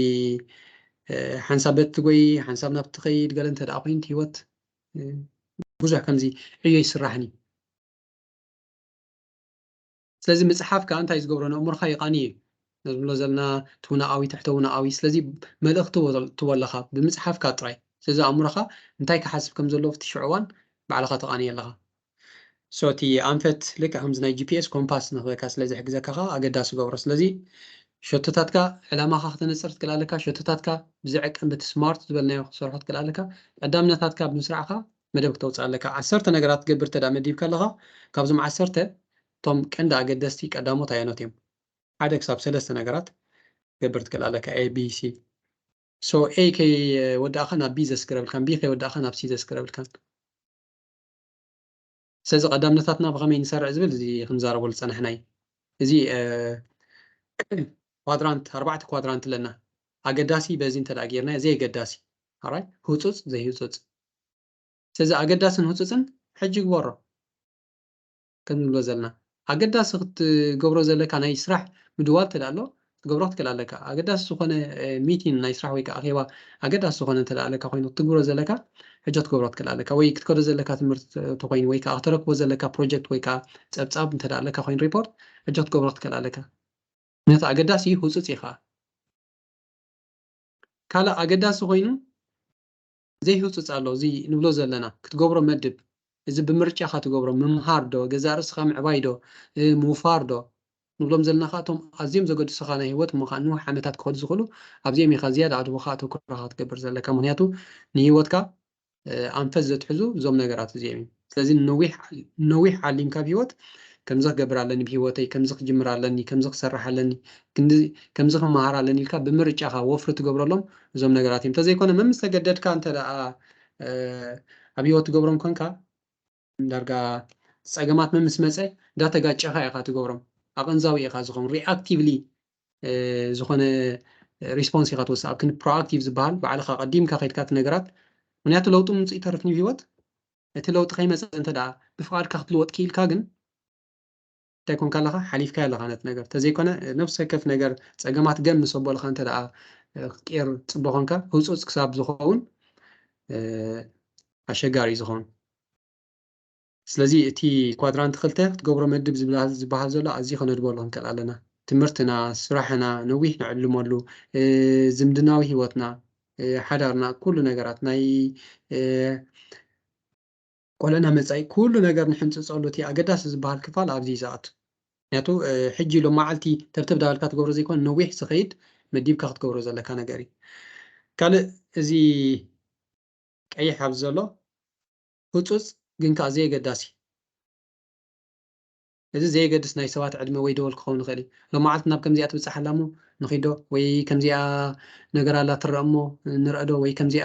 Speaker 1: ሓንሳብ በት ትጎይ ሓንሳብ ናብ ትኸይድ ገለ እንተደኣ ኮይኑ ሂወት ብዙሕ ከምዚ ዕዮ ይስራሕኒ ስለዚ ምፅሓፍ ከዓ እንታይ ዝገብሮ ንእሙርካ ይቃኒ እዩ ንብሎ ዘለና ትውናኣዊ ትሕተ ውናኣዊ ስለዚ መልእኽቲ ትወለካ ብምፅሓፍካ ጥራይ ስለዚ ኣእሙሮካ እንታይ ክሓስብ ከም ዘለዎ ኣብቲ ሽዑ እዋን ባዕልካ ተቃንየ ኣለካ ሶቲ ኣንፈት ልክዕ ከምዚ ናይ ጂፒኤስ ኮምፓስ ንክበካ ስለዚ ሕግዘካ ከዓ ኣገዳሲ ገብሮ ስለዚ ሸቶታትካ ዕላማካ ክትነፅር ትክእል ኣለካ ሸቶታትካ ብዝዕቅን በቲ ስማርት ዝበልናዮ ክሰርሖ ትክእል ኣለካ ቀዳምነታትካ ብምስራዕካ መደብ ክተውፅእ ኣለካ 10 ነገራት ትገብር ተዳ መዲብካ ኣለካ ካብዞም 10 እቶም ቀንዲ ኣገደስቲ ቀዳሞት ኣየኖት እዮም ሓደ ክሳብ 3 ነገራት ትገብር ትክእል ኣለካ ኤ ቢ ሲ ሶ ኤ ከይወዳእካ ናብ ቢ ዘስክረብልካን ቢ ከይወዳእካ ናብ ሲ ዘስክረብልካን ስለዚ ቀዳምነታትና ብኸመይ ንሰርዕ ዝብል እዚ ክንዛረበሉ ፀናሕና እዩ እዚ ኳድራንት 4 ኳድራንት ኣለና ኣገዳሲ በዚ እንተዳ ጌርና ዘይገዳሲ ኣራይ ህፁፅ ዘይህፁፅ ስለዚ ኣገዳስን ህፁፅን ሕጂ ግበሮ ከም ንብሎ ዘለና ኣገዳሲ ክትገብሮ ዘለካ ናይ ስራሕ ምድዋል ተዳ ኣሎ ትገብሮ ትክእል ኣለካ ኣገዳሲ ዝኾነ ሚቲንግ ናይ ስራሕ ወይ ከዓ ኣኼባ ኣገዳሲ ዝኾነ ተዳ ኣለካ ኮይኑ ክትግብሮ ዘለካ ሕጂ ክትገብሮ ትክእል ኣለካ ወይ ክትከዶ ዘለካ ትምህርቲ ተኮይኑ ወይ ከዓ ክትረክቦ ዘለካ ፕሮጀክት ወይ ከዓ ፀብፃብ እንተዳ ኣለካ ኮይኑ ሪፖርት ሕጂ ክትገብሮ ትክእል ኣለካ ምክንያቱ ኣገዳሲ ህፁፅ ኢኻ ካልእ ኣገዳሲ ኮይኑ ዘይህፁፅ ኣሎ እዚ ንብሎ ዘለና ክትገብሮ መድብ እዚ ብምርጫኻ ትገብሮ ምምሃር ዶ ገዛ ርእስኻ ምዕባይ ዶ ምውፋር ዶ ንብሎም ዘለና ከዓ እቶም ኣዝዮም ዘገድሱኻ ናይ ሂወት እሞ ከዓ ንውሕ ዓመታት ክኸዱ ዝኽእሉ ኣብዚኦም ኢኻ ዝያዳ ኣድቦካ ተኩራኻ ትገብር ዘለካ ምክንያቱ ንሂወትካ ኣንፈት ዘትሕዙ እዞም ነገራት እዚኦም እዮም ስለዚ ነዊሕ ዓሊምካ ብሂወት ከምዚ ክገብር ኣለኒ ብሂወተይ ከምዚ ክጅምር ኣለኒ ከምዚ ክሰርሕ ኣለኒ ከምዚ ክመሃር ኣለኒ ኢልካ ብምርጫኻ ወፍሪ ትገብረሎም እዞም ነገራት እዮም እንተዘይኮነ መምስ ተገደድካ እንተደኣ ኣብ ሂወት ትገብሮም ኮንካ ዳርጋ ፀገማት መምስ መፀ እንዳተጋጨኻ ኢኻ ትገብሮም ኣቐንዛዊ ኢኻ ዝኾን ሪኣክቲቭሊ ዝኾነ ሪስፖንስ ኢኻ ትወስድ ኣብ ክንዲ ፕሮኣክቲቭ ዝበሃል ባዕልኻ ቀዲምካ ከይድካ እቲ ነገራት ምክንያቱ ለውጢ ምምፅእ ይተርፍኒ ብሂወት እቲ ለውጢ ከይመፀ እንተደኣ ብፍቃድካ ክትልወጥ ክኢልካ ግን እንታይ ኮንካ ኣለካ ሓሊፍካ ኣለካ ነቲ ነገር ተዘይኮነ ነብሲ ወከፍ ነገር ፀገማት ገም ምስ ኣበልካ እንተደኣ ክትቅየር ፅቡቅ ኮንካ ህፁፅ ክሳብ ዝኸውን ኣሸጋሪ እዩ ዝኸውን ስለዚ እቲ ኳድራንት 2 ክትገብሮ መድብ ዝበሃል ዘሎ ኣዝዩ ከነድበሉ ክንክእል ኣለና ትምህርትና ስራሕና ነዊሕ ንዕልመሉ ዝምድናዊ ሂወትና ሓዳርና ኩሉ ነገራት ናይ ቆለና መፃኢ ኩሉ ነገር ንሕንፅፀሉ እቲ ኣገዳሲ ዝበሃል ክፋል ኣብዚ ይዝኣቱ نياتو حجي لو معلتي ترتب دالك تقبر زي كون نويح سخيد مديب كاخت قبر زلك أنا قاري قال زي أي حبز الله هتص جنك زي قداسي إذا زي قدس ناي سوات عدم ويدول كون غالي لو معلتنا بكم زي أتبصح حلامو نخيدو وي كم زي نقرا لا ترمو نرقدو وي كم زي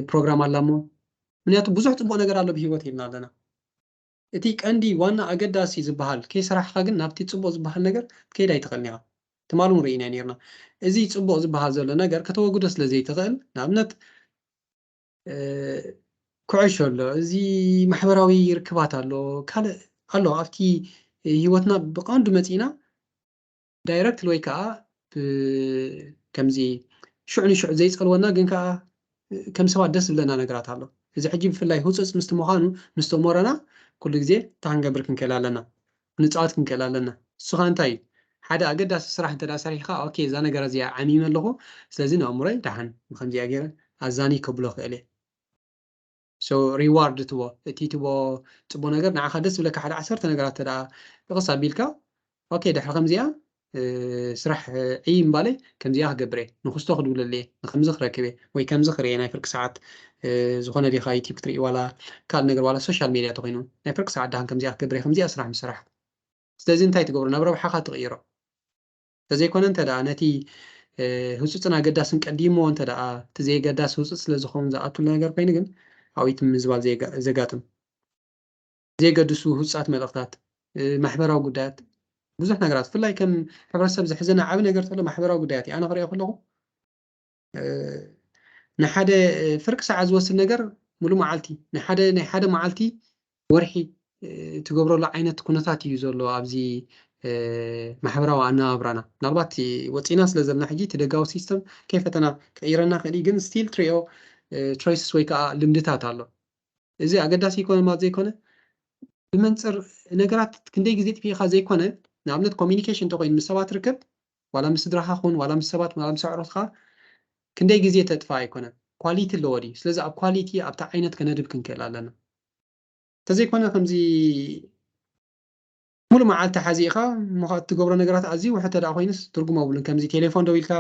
Speaker 1: بروجرام علامو منياتو بزح صبو نقرا له بهيوت يلنا لنا እቲ ቀንዲ ዋና ኣገዳሲ ዝበሃል ከይስራሕካ ግን ናብቲ ፅቡቅ ዝበሃል ነገር ከይዳ ይትኽእልኒ ኢኻ ትማሉ ርኢና ነርና እዚ ፅቡቅ ዝበሃል ዘሎ ነገር ከተወግዶ ስለ ዘይትኽእል ንኣብነት ኩዕሾ ኣሎ እዚ ማሕበራዊ ርክባት ኣሎ ካልእ ኣሎ ኣብቲ ሂወትና ብቐንዱ መፂና ዳይረክት ወይ ከዓ ከምዚ ሽዑ ንሽዑ ዘይፀልወና ግን ከዓ ከም ሰባት ደስ ዝብለና ነገራት ኣሎ እዚ ሕጂ ብፍላይ ህፁፅ ምስቲ ምዃኑ ምስቶ ሞረና ኩሉ ግዜ ታንገብር ክንከል ኣለና ንፃወት ክንከል ኣለና ንስኻ እንታይ ሓደ ኣገዳሲ ስራሕ እንተዳ ሰሪሕካ ኦኬ እዛ ነገር እዚኣ ዓሚመ ኣለኹ ስለዚ ንኣእምሮይ ድሓን ከምዚኣ ገይረ ኣዛኒ ከብሎ ክእል እየ ሶ ሪዋርድ ትቦ እቲ ትቦ ፅቡቅ ነገር ንዓኻ ደስ ዝብለካ ሓደ 10 ነገራት ተዳ ብቕስ ኣቢልካ ኦኬ ድሕሪ ከምዚኣ ስራሕ ዕይ እምባለይ ከምዚኣ ክገብር እየ ንክስቶ ክድውለለ እየ ንከምዚ ክረክብ እየ ወይ ከምዚ ክርየ ናይ ፍርቂ ሰዓት ዝኾነ ዲኻ ዩቲብ ክትርኢ ዋላ ካልእ ነገር ዋላ ሶሻል ሚድያ ተኮይኑ ናይ ፍርቂ ሰዓት ዳሃን ከምዚኣ ክገብር እየ ከምዚኣ ስራሕ ምስራሕ ስለዚ እንታይ ትገብሮ ናብ ረብሓኻ ትቕይሮ ተዘይኮነ እንተ ደኣ ነቲ ህፁፅን ኣገዳስን ቀዲሞ እንተ ደኣ እቲ ዘይገዳስ ህፁፅ ስለዝኸውን ዝኣትሉ ነገር ኮይኑ ግን ዓብይት ምዝባል ዘጋጥም ዘይገድሱ ህፁፃት መልእኽታት ማሕበራዊ ጉዳያት ብዙሕ ነገራት ብፍላይ ከም ሕብረተሰብ ዝሕዝና ዓብ ነገር ተሎ ማሕበራዊ ጉዳያት እዩ ኣነ ክሪኦ ከለኹ ንሓደ ፍርቂ ሰዓት ዝወስድ ነገር ሙሉእ መዓልቲ ናይ ሓደ መዓልቲ ወርሒ ትገብረሉ ዓይነት ኩነታት እዩ ዘሎ ኣብዚ ማሕበራዊ ኣነባብራና ምናልባት ወፂና ስለ ዘለና ሕጂ እቲ ደጋዊ ሲስተም ከይፈተና ቀይረና ክእል ግን ስቲል ትሪኦ ቾይስስ ወይ ከዓ ልምድታት ኣሎ እዚ ኣገዳሲ ይኮነ ማለት ዘይኮነ ብመንፅር ነገራት ክንደይ ግዜ ጥፊእካ ዘይኮነ ንኣብነት ኮሚኒኬሽን እንተኮይኑ ምስ ሰባት ርከብ ዋላ ምስ ስድራኻ ኹን ዋላ ምስ ሰባት ዋላ ምስ ኣዕሩኽካ ክንደይ ግዜ ተጥፋ ኣይኮነን ኳሊቲ ኣለዎ ድዩ ስለዚ ኣብ ኳሊቲ ኣብታ ዓይነት ከነድብ ክንክእል ኣለና ተዘይኮነ ከምዚ ሙሉእ መዓልቲ ሓዚእኻ ትገብሮ ነገራት ኣዝዩ ውሕድ ተደኣ ኮይኑስ ትርጉም ኣብሉን ከምዚ ቴሌፎን ደው ኢልካ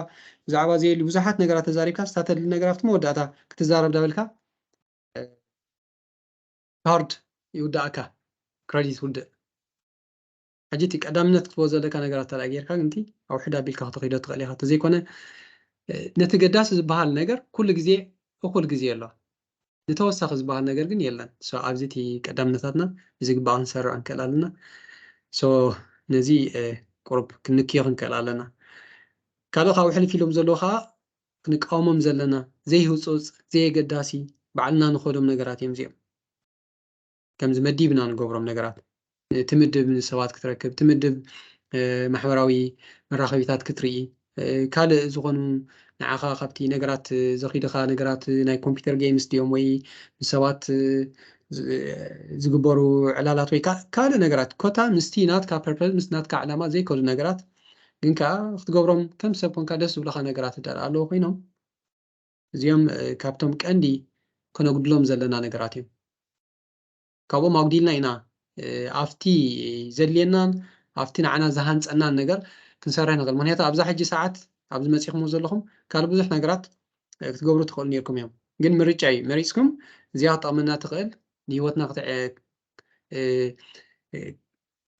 Speaker 1: ብዛዕባ ዘየሉ ብዙሓት ነገራት ተዛሪብካ ዝተተድሊ ነገራት መወዳእታ ክትዛረብ ዳበልካ ካርድ ይውዳእካ ክሬዲት ውድእ ሕጂ እቲ ቀዳምነት ክትቦ ዘለካ ነገራት ተደኣ ጌርካ ግንቲ ኣብ ውሕድ ኣቢልካ ክትኸይዶ ትኽእል ኢኻ ተዘይኮነ ነቲ ገዳሲ ዝበሃል ነገር ኩሉ ግዜ እኩል ግዜ ኣሎ ንተወሳኺ ዝበሃል ነገር ግን የለን ኣብዚ እቲ ቀዳምነታትና ብዝግባእ ክንሰርዕ ንክእል ኣለና ነዚ ቁርብ ክንክዮ ክንክእል ኣለና ካልእ ካብኡ ሕልፍ ኢሎም ዘለዉ ከዓ ክንቃወሞም ዘለና ዘይህፁፅ ዘይገዳሲ ባዕልና ንኸዶም ነገራት እዮም እዚኦም ከምዚ መዲብና ንገብሮም ነገራት ትምድብ ንሰባት ክትረክብ ትምድብ ማሕበራዊ መራኸቢታት ክትርኢ ካልእ ዝኾኑ ንዓኻ ካብቲ ነገራት ዘኺድኻ ነገራት ናይ ኮምፒተር ጌምስ ድዮም ወይ ንሰባት ዝግበሩ ዕላላት ወይ ካልእ ነገራት ኮታ ምስቲ ናትካ ፐርፐዝ ምስ ናትካ ዕላማ ዘይከዱ ነገራት ግን ከዓ ክትገብሮም ከም ሰብ ኮንካ ደስ ዝብለካ ነገራት ተደኣ ኣለዎ ኮይኖም እዚኦም ካብቶም ቀንዲ ከነጉድሎም ዘለና ነገራት እዮም ካብኦም ኣጉዲልና ኢና ኣብቲ ዘድልየናን ኣብቲ ንዓና ዝሃንፀናን ነገር ክንሰርሕ ንኽእል ምክንያቱ ኣብዛ ሕጂ ሰዓት ኣብዚ መፂኹም ዘለኹም ካልእ ብዙሕ ነገራት ክትገብሩ ትኽእሉ ነርኩም እዮም ግን ምርጫ እዩ መሪፅኩም እዚኣ ክጠቕመና ትኽእል ንሂወትና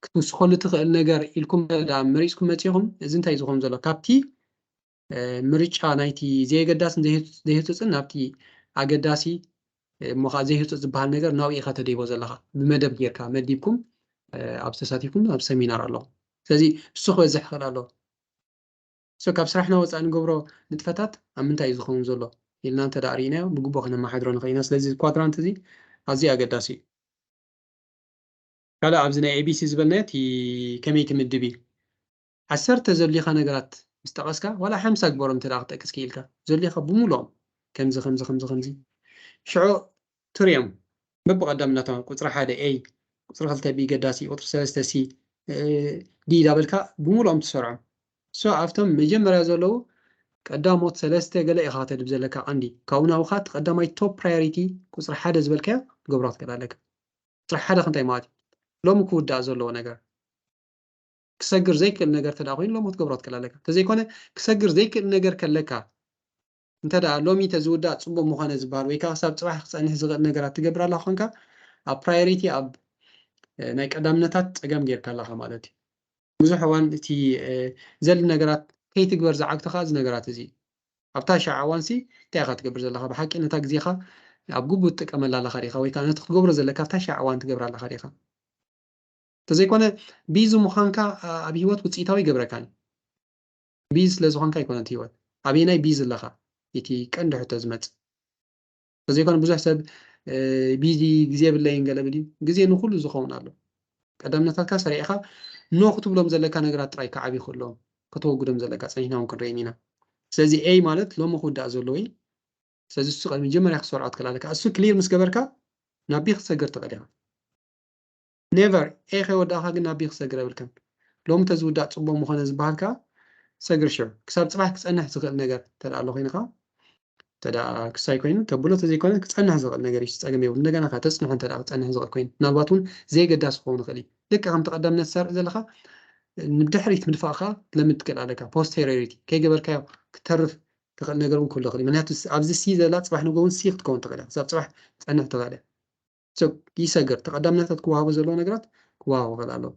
Speaker 1: ክትውስኸሉ ትኽእል ነገር ኢልኩም መሪፅኩም መፂኹም እዚ እንታይ ዝኸውን ዘሎ ካብቲ ምርጫ ናይቲ ዘይገዳስን ዘይህፁፅን ናብቲ ኣገዳሲ እሞ ከዓ ዘይህፁፅ ዝበሃል ነገር ናብኡ ኢኻ ተደይቦ ዘለካ ብመደብ ጌርካ መዲብኩም ኣብ ተሳቲፍኩም ኣብ ሰሚናር ኣለኹ ስለዚ እሱ ክበዝሕ ክእል ኣለዎ ካብ ስራሕና ወፃኢ ንገብሮ ንጥፈታት ኣብ ምንታይ እዩ ዝኸውን ዘሎ ኢልና እንተዳ ርኢናዮ ብግቡእ ክነመሓድሮ ንኽእል ኢና ስለዚ ኳድራንት እዚ ኣዝዩ ኣገዳሲ እዩ ካልእ ኣብዚ ናይ ኤቢሲ ዝበልናዮ እቲ ከመይ ትምድብ እዩ 10 ዘድልዩኻ ነገራት ምስ ጠቐስካ ዋላ 50 ግበሮም እንተዳ ክጠቅስ ክኢልካ ዘድልዩኻ ብምሉኦም ከምዚ ሽዑ ትርዮም በብቐዳምነቶም ቁፅሪ 1 ኤ ቁፅሪ 2 ቢ ገዳሲ ቁፅሪ 3 ሲ ዲ ዳበልካ ብምሉኦም ትሰርዖም ኣብቶም መጀመርያ ዘለዉ ቀዳሞት 3 ገለ ኢኻ ተድብ ዘለካ ቀንዲ ካብኡ ናብኡ ካ ቀዳማይ ቶፕ ፕራዮሪቲ ቁፅሪ 1 ዝበልካዮ ትገብሮ ትክእል ኣለካ ቁፅሪ 1 ክንታይ ማለት እዩ ሎሚ ክውዳእ ዘለዎ ነገር كسجر زي كل نجار تداخين لو متقبرات كلالك تزي كونه كسجر زي كل نجار كلك انت دا لومي تزودا صبو مخانه زبال ويكا حساب صباح صنح زغ نجارات تقبر الله خنكا اب برايوريتي اب ናይ ቀዳምነታት ፀገም ጌርካ ኣለኻ ማለት እዩ ብዙሕ እዋን እቲ ዘል ነገራት ከይትግበር ዝዓግትኻ እዚ ነገራት እዚ ኣብታ ሻዕ እዋንሲ እንታይ ኢኻ ትገብር ዘለኻ ብሓቂ ነታ ግዜኻ ኣብ ግቡእ ትጥቀመላ ኣለኻ ዲኻ ወይ ከዓ ነቲ ክትገብሮ ዘለካ ኣብታ ሻዕ እዋን ትገብራ ኣለኻ ዲኻ ተዘይኮነ ቢዚ ምዃንካ ኣብ ሂወት ውፅኢታዊ ይገብረካን ቢዚ ስለዝኾንካ ኣይኮነን ሂወት ኣበየናይ ቢዚ ኣለኻ እቲ ቀንዲ ሕቶ ዝመፅእ ተዘይኮነ ብዙሕ ሰብ ቢዚ ግዜ የብለይን ገለ ብል እዩ ግዜ ንኩሉ ዝኸውን ኣሎ ቀዳምነታትካ ሰሪዕኻ ኖ ክትብሎም ዘለካ ነገራት ጥራይ ክዓብዩ ከለዎም ከተወግዶም ዘለካ ፀኒሕና እውን ክንሪአን ኢና ስለዚ ኤይ ማለት ሎሚ ክውዳእ ዘሎ ወይ ስለዚ እሱ ቀድሚ መጀመርያ ክሰርዖ ትክእላለካ እሱ ክሊር ምስ ገበርካ ናብ ቢ ክትሰግር ትኽእል ኢኻ ኔቨር ኤ ከይወዳእካ ግን ናብ ቢ ክትሰግር የብልከን ሎሚ ተዝውዳእ ፅቡቅ ምኾነ ዝበሃልካ ሰግር ሽዑ ክሳብ ፅባሕ ክፀንሕ ዝኽእል ነገር ተዳ ኣሎ ኮይንካ ተዳ ክሳይ ኮይኑ ተብሎ ተዘይኮነ ክፀንሕ ዝኽእል ነገር እዩ ፀገም የብሉ እንደገና ካ ተፅንሖ እንተዳ ክፀንሕ ዝኽእል ኮይኑ ምናልባት እውን ዘይገዳስ ክኸውን ይኽእል እዩ ልክዕ ከም ተቐዳምነት ትሰርዕ ዘለካ ንድሕሪት ምድፋእካ ትለምድ ትክእል ኣለካ ፖስተሪሪቲ ከይገበርካዮ ክተርፍ ትኽእል ነገር እውን ክህሉ ይኽእል እዩ ምክንያቱ ኣብዚ ሲ ዘላ ፅባሕ ንጎ እውን ሲ ክትከውን ትኽእል እያ ክሳብ ፅባሕ ፀንሕ ትኽእል እያ ይሰግር ተቐዳምነታት ክወሃቦ ዘለዎ ነገራት ክወሃቦ ይኽእል ኣለዎ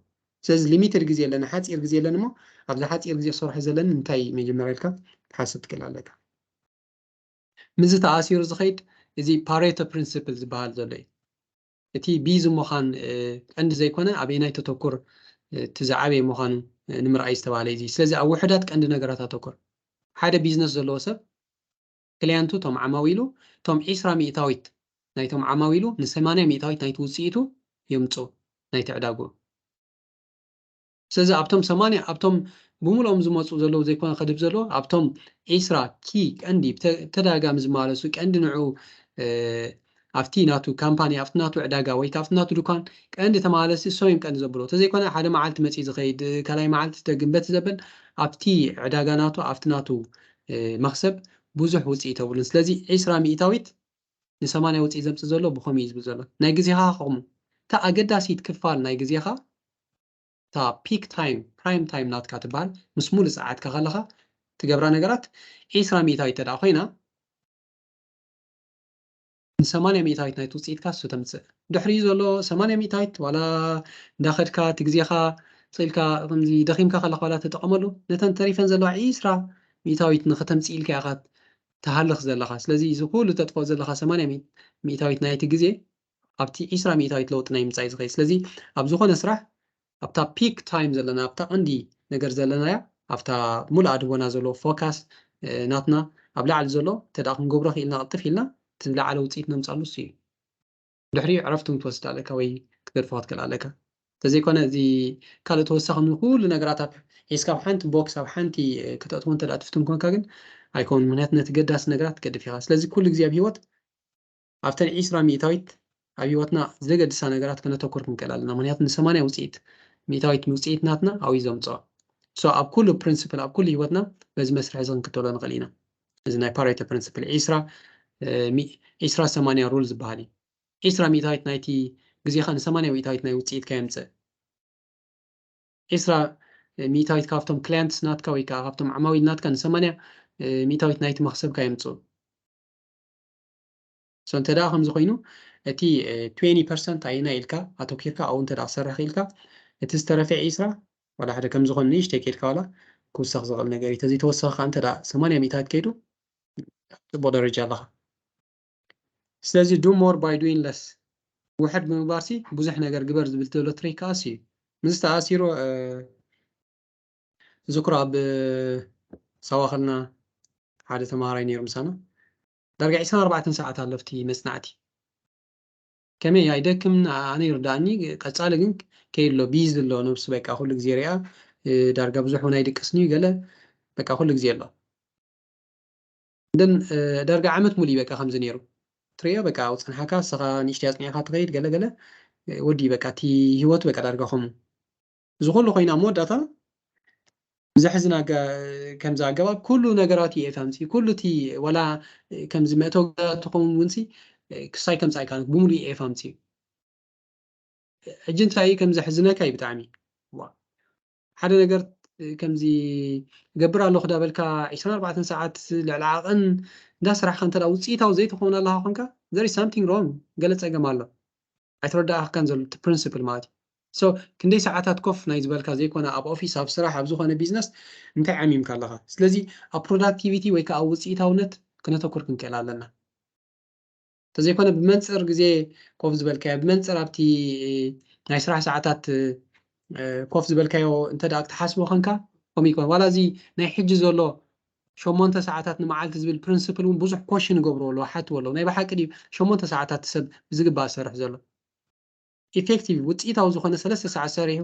Speaker 1: ስለዚ ሊሚትድ ግዜ ኣለና ሓፂር ግዜ ኣለና እሞ ኣብዚ ሓፂር ግዜ ክሰርሖ ዘለና እንታይ መጀመርያ ኢልካ ትሓስብ ትክእል ኣለካ ምዝ ተኣሲሩ ዝኸይድ እዚ ፓሬቶ ፕሪንሲፕል ዝበሃል ዘሎ እዩ እቲ ቢዚ ምዃን ቀንዲ ዘይኮነ ኣበየናይ ተተኩር እቲ ዝዓበየ ምዃኑ ንምርኣይ ዝተባሃለ እዩ ስለዚ ኣብ ውሕዳት ቀንዲ ነገራት ኣተኩር ሓደ ቢዝነስ ዘለዎ ሰብ ክልያንቱ ቶም ዓማዊሉ ቶም 20 ሚእታዊት ናይቶም ዓማዊሉ ን80 ሚእታዊት ናይቲ ውፅኢቱ የምፅኡ ናይቲ ዕዳግኡ ስለዚ ኣብቶም 80 ኣብቶም ብምልኦም ዝመፁ ዘለዉ ዘይኮነ ከድብ ዘለዎ ኣብቶም 20 ኪ ቀንዲ ተደጋጋሚ ዝመላለሱ ቀንዲ ንዑ ኣብቲ ናቱ ካምፓኒ ኣብቲ ናቱ ዕዳጋ ወይ ኣብቲ ናቱ ድኳን ቀንዲ ተመላለሲ እሶም እዮም ቀንዲ ዘብሎ ተዘይኮነ ሓደ መዓልቲ መፂ ዝኸይድ ካልኣይ መዓልቲ ተግንበት ዘበል ኣብቲ ዕዳጋ ናቱ ኣብቲ ናቱ መክሰብ ብዙሕ ውፅኢት የብሉን ስለዚ 20 ሚእታዊት ን80 ውፅኢት ዘምፅእ ዘሎ ብኸመይ እዩ ዝብል ዘሎ ናይ ግዜኻ ከምኡ እታ ኣገዳሲት ክፋል ናይ ግዜኻ እታ ፒክ ታይም ፕራይም ታይም ናትካ ትበሃል ምስ ሙሉእ ሰዓትካ ከለኻ ትገብራ ነገራት 20 ሚእታዊት ተዳ ኮይና ን80 ሚእታዊት ናይቲ ውፅኢትካ እሱ ተምፅእ ድሕሪኡ ዘሎ 80 ሚእታዊት ዋላ እንዳኸድካ እቲ ግዜኻ ስኢልካ ከምዚ ደኺምካ ከለኻ ዋላ ተጠቐመሉ ነተን ተሪፈን ዘለዋ 20 ሚእታዊት ንኸተምፅእ ኢልካ ኢኻ ተሃልኽ ዘለኻ ስለዚ እዚ ኩሉ ተጥፍኦ ዘለኻ 80 ሚእታዊት ናይቲ ግዜ ኣብቲ 20 ሚእታዊት ለውጢ ናይ ምምፃእ ዝኸይድ ስለዚ ኣብ ዝኾነ ስራሕ ኣብታ ፒክ ታይም ዘለና ኣብታ ቀንዲ ነገር ዘለናያ ኣብታ ሙሉእ ኣድቦና ዘሎ ፎካስ ናትና ኣብ ላዕሊ ዘሎ ተዳ ክንገብሮ ክኢልና ቅልጥፍ ኢልና ትዝለዓለ ውፅኢት ነምፃሉ እሱ እዩ ድሕሪኡ ዕረፍቲ ክትወስድ ኣለካ ወይ ክትገድፎ ክትክእል ኣለካ ተዘይኮነ እዚ ካልእ ተወሳኺ ንኩሉ ነገራት ኣብ ሒዝካ ኣብ ሓንቲ ቦክስ ኣብ ሓንቲ ክተእትዎ እንተዳ ትፍትም ኮንካ ግን ኣይኮኑን ምክንያቱ ነቲ ገዳሲ ነገራት ትገድፍ ኢኻ ስለዚ ኩሉ ግዜ ኣብ ሂወት ኣብተን 20 ሚእታዊት ኣብ ሂወትና ዘገድሳ ነገራት ክነተኩር ክንክእል ኣለና ምክንያቱ ን80 ውፅኢት ሚእታዊት ውፅኢት ናትና ኣብዩ ዘምፅኦ ኣብ ኩሉ ፕሪንሲፕል ኣብ ኩሉ ሂወትና በዚ መስርሕ እዚ ክንክተሎ ንኽእል ኢና እዚ ናይ ፓሬቶ ፕሪንሲፕል 20-80 ሩል ዝበሃል እዩ 20 ሚእታዊት ናይቲ ግዜኻ ን80 ሚእታዊት ናይ ውፅኢትካ የምፅእ 20 ሚእታዊት ካብቶም ክላየንትስ ናትካ ወይ ከዓ ካብቶም ዓማዊል ናትካ ን80 ሚእታዊት ናይቲ መክሰብካ የምፅኡ እንተዳ ከምዚ ኮይኑ እቲ 20% ኣይና ኢልካ ኣተኪርካ ኣብኡ እንተዳ ክሰርሕ ኢልካ እቲ ዝተረፈ 20 ዋላ ሓደ ከም ዝኾነ ንእሽተይ ከይድካ ዋላ ክውሰኽ ዝኽእል ነገር እዩ ተዘይ ተወሰኺ ከዓ እንተዳ 80 ሚእታዊት ከይዱ ፅቡቅ ደረጃ ኣለኻ ስለዚ ዱ ሞር ባይ ዱዊንግ ለስ ውሕድ ብምግባርሲ ብዙሕ ነገር ግበር ዝብል ተሎ ትሪክ ከኣሲ እዩ ምስ ተኣሲሩ ዝክሮ ኣብ ሰዋ ከልና ሓደ ተምሃራይ ነይሩ ምሳና ዳርጋ 24 ሰዓት ኣለፍቲ መፅናዕቲ ከመይ ኣይደክም ኣነ ይርዳእኒ ቀፃሊ ግን ከይድሎ ቢዝ ኣሎ ነብሱ በቃ ኩሉ ግዜ ሪኣ ዳርጋ ብዙሕ እውን ኣይድቅስኒ ገለ በቃ ኩሉ ግዜ ኣሎ ዳርጋ ዓመት ሙሉእ በቃ ከምዚ ነይሩ ትሪኦ በቃ ውፅንሓካ ስኻ ንእሽተይ ኣፅኒዕካ ትኸይድ ገለ ወዲ በቃ እቲ ሂወቱ በቃ ዳርጋ ከምኡ እዚ ኩሉ ኮይና መወዳእታ زحزنا كم زعجبك كل نجاراتي فهمتي كل تي ولا كم زماتو تقوم ونسي كساي كم ساي كانت بمولي فهمتي أجنت هاي كم زحزنا كاي بتعمي ሓደ ነገር ከምዚ ገብር ኣለኹ ዳበልካ 24 ሰዓት ልዕሊ ዓቐን እንዳስራሕካ እንተ ውፅኢታዊ ዘይትኾን ኣለካ ኮንካ there is something wrong ገለ ፀገም ኣሎ ኣይተረዳእካን ዘሎ እቲ ፕሪንሲፕል ማለት እዩ ሶ ክንደይ ሰዓታት ኮፍ ናይ ዝበልካ ዘይኮነ ኣብ ኦፊስ ኣብ ስራሕ ኣብ ዝኾነ ቢዝነስ እንታይ ዓሚምካ ኣለካ ስለዚ ኣብ ፕሮዳክቲቪቲ ወይ ከዓ ኣብ ውፅኢታውነት ክነተኩር ክንክእል ኣለና ተዘይኮነ ብመንፅር ግዜ ኮፍ ዝበልካዮ ብመንፅር ኣብቲ ናይ ስራሕ ሰዓታት ኮፍ ዝበልካዮ እንተ ደኣ ክትሓስቦ ኮንካ ከምኡ ይኮን ዋላ እዚ ናይ ሕጂ ዘሎ 8 ሰዓታት ንመዓልቲ ዝብል ፕሪንሲፕል እውን ብዙሕ ኮሽን ገብርዎ ኣሎ ሓትዎ ኣሎ ናይ ባሓቂ ድዩ 8 ሰዓታት ሰብ ብዝግባእ ዝሰርሕ ዘሎ ኢፌክቲቭ ውፅኢታዊ ዝኾነ 3 ሰዓት ሰሪሑ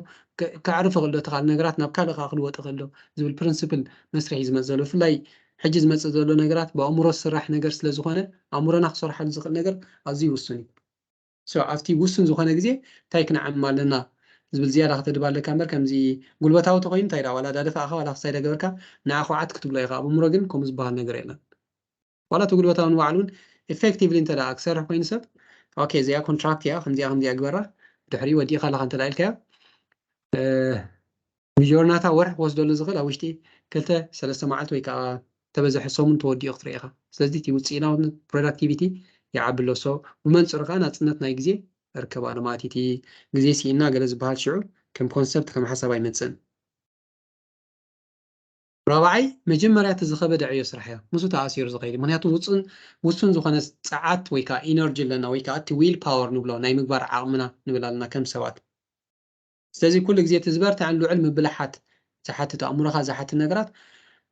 Speaker 1: ክዕርፍ ይኽእል ዶ ተኻል ነገራት ናብ ካልእ ክልወጥ ይኽእል ዶ ዝብል ፕሪንሲፕል መስርሒ እዩ ዝመፅእ ዘሎ ብፍላይ ሕጂ ዝመፅእ ዘሎ ነገራት ብኣእምሮ ዝስራሕ ነገር ስለ ዝኾነ ኣእምሮና ክሰርሓሉ ዝኽእል ነገር ኣዝዩ ውሱን እዩ ሶ ኣብቲ ውሱን ዝኾነ ግዜ እንታይ ክንዓምም ኣለና ዝብል ዝያዳ ክትድባለካ እምበር ከምዚ ጉልበታዊ ተኮይኑ እንታይ ዳ ዋላ ዳደፋእካ ዋላ ክሳይ ዳገበርካ ንዓኻ ዋዓት ክትብሎ ኢኻ ኣብ እምሮ ግን ከምኡ ዝበሃል ነገር የለን ዋላ እቲ ጉልበታዊ ንባዕሉ እውን ኢፌክቲቭሊ እንተ ደኣ ክሰርሕ ኮይኑ ሰብ ኦኬ እዚኣ ኮንትራክት እያ ከምዚኣ ግበራ ድሕሪ ወዲእኻ ኣለካ እንተ ደኣ ኢልካዮ ብጆርናታ ወርሒ ክወስደሉ ዝኽእል ኣብ ውሽጢ 2-3 መዓልቲ ወይ ከዓ ተበዝሐ ሰሙን ተወዲኡ ክትርኢ ኢኻ ስለዚ እቲ ውፅኢናውነት ፕሮዳክቲቪቲ ይዓቢ ኣሎ ሶ ብመንፅሩ ከዓ ናፅነት ናይ ግዜ እርከብ ኣሎ ማለት እቲ ግዜ ሲኢና ገለ ዝበሃል ሽዑ ከም ኮንሰፕት ከም ሓሳብ ኣይመፅእን ራብዓይ መጀመርያ እቲ ዝኸበደ ዕዮ ስራሕ እያ ምስኡ ተኣሲሩ ዝኸይድ ምክንያቱ ውሱን ዝኾነ ፀዓት ወይ ከዓ ኢነርጂ ኣለና ወይ ከዓ እቲ ዊል ፓወር ንብሎ ናይ ምግባር ዓቕምና ንብል ኣለና ከም ሰባት ስለዚ ኩሉ ግዜ እቲ ዝበርትዕን ልዑል ምብላሓት ዝሓትት ኣእምሮኻ ዝሓትት ነገራት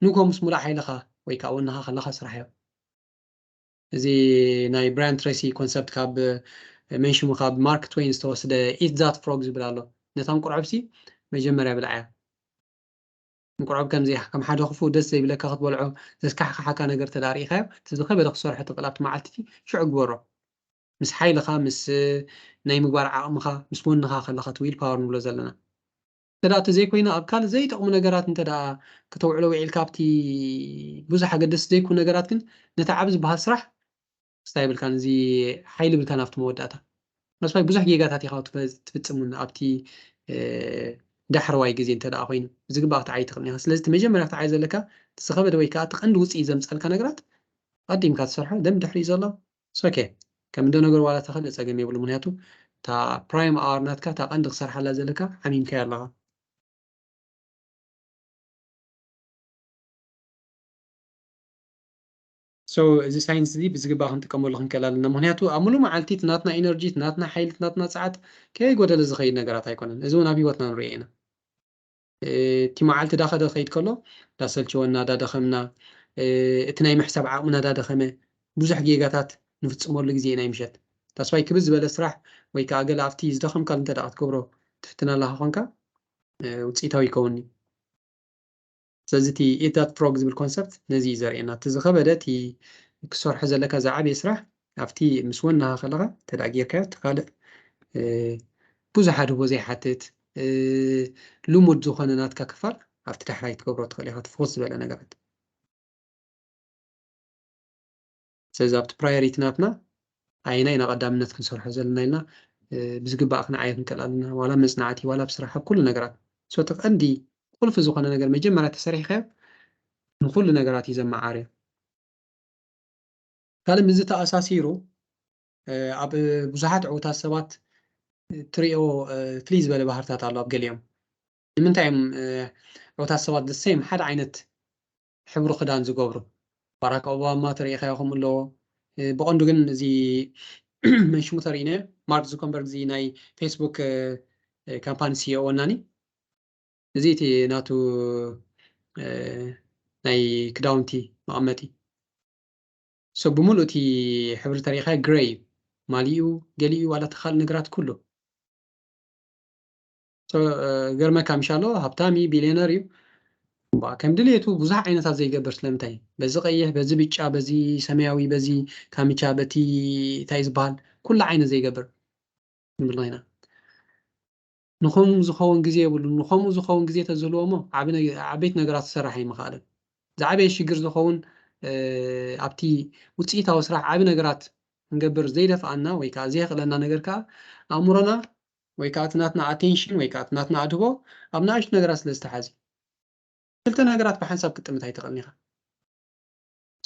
Speaker 1: ንጎ ምስ ሙላእ ሓይልኻ ወይ ከዓ ወናኻ ከለኻ ስራሕ እዮ እዚ ናይ ብራያን ትሬሲ ኮንሰፕት ካብ መንሽሙ ካብ ማርክ ትዌይን ዝተወሰደ ኢት ዛት ፍሮግ ዝብል ኣሎ ነታ እንቁርዕብሲ መጀመርያ ብልዓ እያ እንቁርዕብ ከምዚ ከም ሓደ ክፉ ደስ ዘይብለካ ክትበልዖ ዘስካሕካሓካ ነገር ተዳሪእኻዮ እቲ ዝኸበደ ክሰርሖ ትኽእል ኣብቲ መዓልቲ ሽዑ ግበሮ ምስ ሓይልኻ ምስ ናይ ምግባር ዓቕምኻ ምስ ወንኻ ከለኻ እቲ ዊል ፓወር ንብሎ ዘለና እንተ ደኣ እቲ ዘይኮይኑ ኣብ ካልእ ዘይጠቕሙ ነገራት እንተ ደኣ ክተውዕሎ ውዒልካ ኣብቲ ብዙሕ ኣገደስቲ ዘይኮኑ ነገራት ግን ነቲ ዓብ ዝበሃል ስራሕ ስታይ ብልካን እዚ ሓይሊ ብልካ ናብቲ መወዳእታ መስባይ ብዙሕ ጌጋታት ኢኻ ትፍፅሙን ኣብቲ ዳሕረዋይ ግዜ እንተ ደኣ ኮይኑ ብዝግባእ ክትዓይ ትኽእል ኢኻ ስለዚ እቲ መጀመርያ ክትዓይ ዘለካ እቲ ዝኸበደ ወይ ከዓ እቲ ቀንዲ ውፅኢት ዘምፀልካ ነገራት ቀዲምካ ትሰርሖ ደም ድሕሪ ዘሎ ኦኬ ከም እንደ ነገር ዋላ ተኽእል ፀገም የብሉ ምክንያቱ እታ ፕራይም ኣወር ናትካ እታ ቀንዲ ክሰርሓላ ዘለካ ዓሚምካዮ ኣለኻ ሶ እዚ ሳይንስ እዚ ብዝግባእ ክንጥቀመሉ ክንክእል ኣለና ምክንያቱ ኣብ ሙሉእ መዓልቲ ናትና ኢነርጂ ናትና ሓይሊ ናትና ፀዓት ከይጎደለ ዝኸይድ ነገራት ኣይኮነን እዚ እውን ኣብ ሂወትና ንሪኦ ኢና እቲ መዓልቲ ዳኸደ ክኸይድ ከሎ ዳሰልችወና ዳደኸምና እቲ ናይ ምሕሳብ ዓቕምና ዳደኸመ ብዙሕ ጌጋታት ንፍፅመሉ ግዜ ኢና ይምሸት ተስፋይ ክብዝ ዝበለ ስራሕ ወይ ከዓ ገለ ኣብቲ ዝደኸምካ እንተ ደኣ ክትገብሮ ትፍትና ኣለካ ኮንካ ውፅኢታዊ ይከውን እዩ ስለዚ እቲ ኢት ዛት ፍሮግ ዝብል ኮንሰፕት ነዚ እዩ ዘርእየና እቲ ዝኸበደ እቲ ክሰርሖ ዘለካ ዝዓበየ ስራሕ ኣብቲ ምስ ወናኻ ከለኻ እንተ ደኣ ጌርካዮ እቲ ካልእ ብዙሕ ኣድቦ ዘይሓትት ልሙድ ዝኾነ ናትካ ክፋል ኣብቲ ዳሕራይ ትገብሮ ትኽእል ኢኻ ትፍውስ ዝበለ ነገራት ስለዚ ኣብቲ ፕራዮሪቲ ናትና ኣይና ኢና ቀዳምነት ክንሰርሖ ዘለና ኢልና ብዝግባእ ክንዓየ ክንክእል ኣለና ዋላ መፅናዕቲ ዋላ ብስራሕ ኣብ ኩሉ ነገራት ሶ እቲ ቀንዲ ቁልፊ ዝኾነ ነገር መጀመርያ ተሰሪሕካዮ ንኩሉ ነገራት እዩ ዘመዓርዮ ካልእ ምዝ ተኣሳሲሩ ኣብ ብዙሓት ዕዉታት ሰባት ትሪኦ ፍልይ ዝበለ ባህርታት ኣሎ ኣብ ገሊኦም ንምንታይ እዮም ዕዉታት ሰባት ደሴም ሓደ ዓይነት ሕብሪ ክዳን ዝገብሩ ባራክ ኦባማ ተሪኢኻዮ ከምኡ ኣለዎ ብቐንዱ ግን እዚ መንሽሙ ተሪእነ ማርክ ዙከንበርግ እዚ ናይ ፌስቡክ ካምፓኒ ሲኦ ወናኒ እዚ እቲ ናቱ ናይ ክዳውንቲ መቐመጢ ሶ ብምሉእ እቲ ሕብሪ ተሪኢኻዮ ግሬይ ማሊኡ ገሊኡ ዋላ ተኻልእ ነገራት ኩሉ ገርመካ ምሻሎ ሃብታሚ ቢልዮነር እዩ ከም ድሌቱ ብዙሕ ዓይነታት ዘይገብር ስለምንታይ በዚ ቀይሕ በዚ ብጫ በዚ ሰማያዊ በዚ ካሚቻ በቲ እንታይ ዝበሃል ኩሉ ዓይነት ዘይገብር ንብልና ኢና ንኸምኡ ዝኸውን ግዜ የብሉ ንኸምኡ ዝኸውን ግዜ ተዝህልዎ እሞ ዓበይቲ ነገራት ዝሰርሕ ኣይምኽኣልን ዝዓበየ ሽግር ዝኸውን ኣብቲ ውፅኢታዊ ስራሕ ዓብ ነገራት ክንገብር ዘይደፍኣና ወይ ከዓ ዘየኽእለና ነገር ከዓ ኣእምሮና ወይ ከዓ ናትና attention ወይ ከዓ ናትና ኣድቦ ኣብ ንኣሽቱ ነገራት ስለ ዝተሓዘ ክልተ ነገራት ብሓንሳብ ክትጥምት ኣይትኽእልን ኢኻ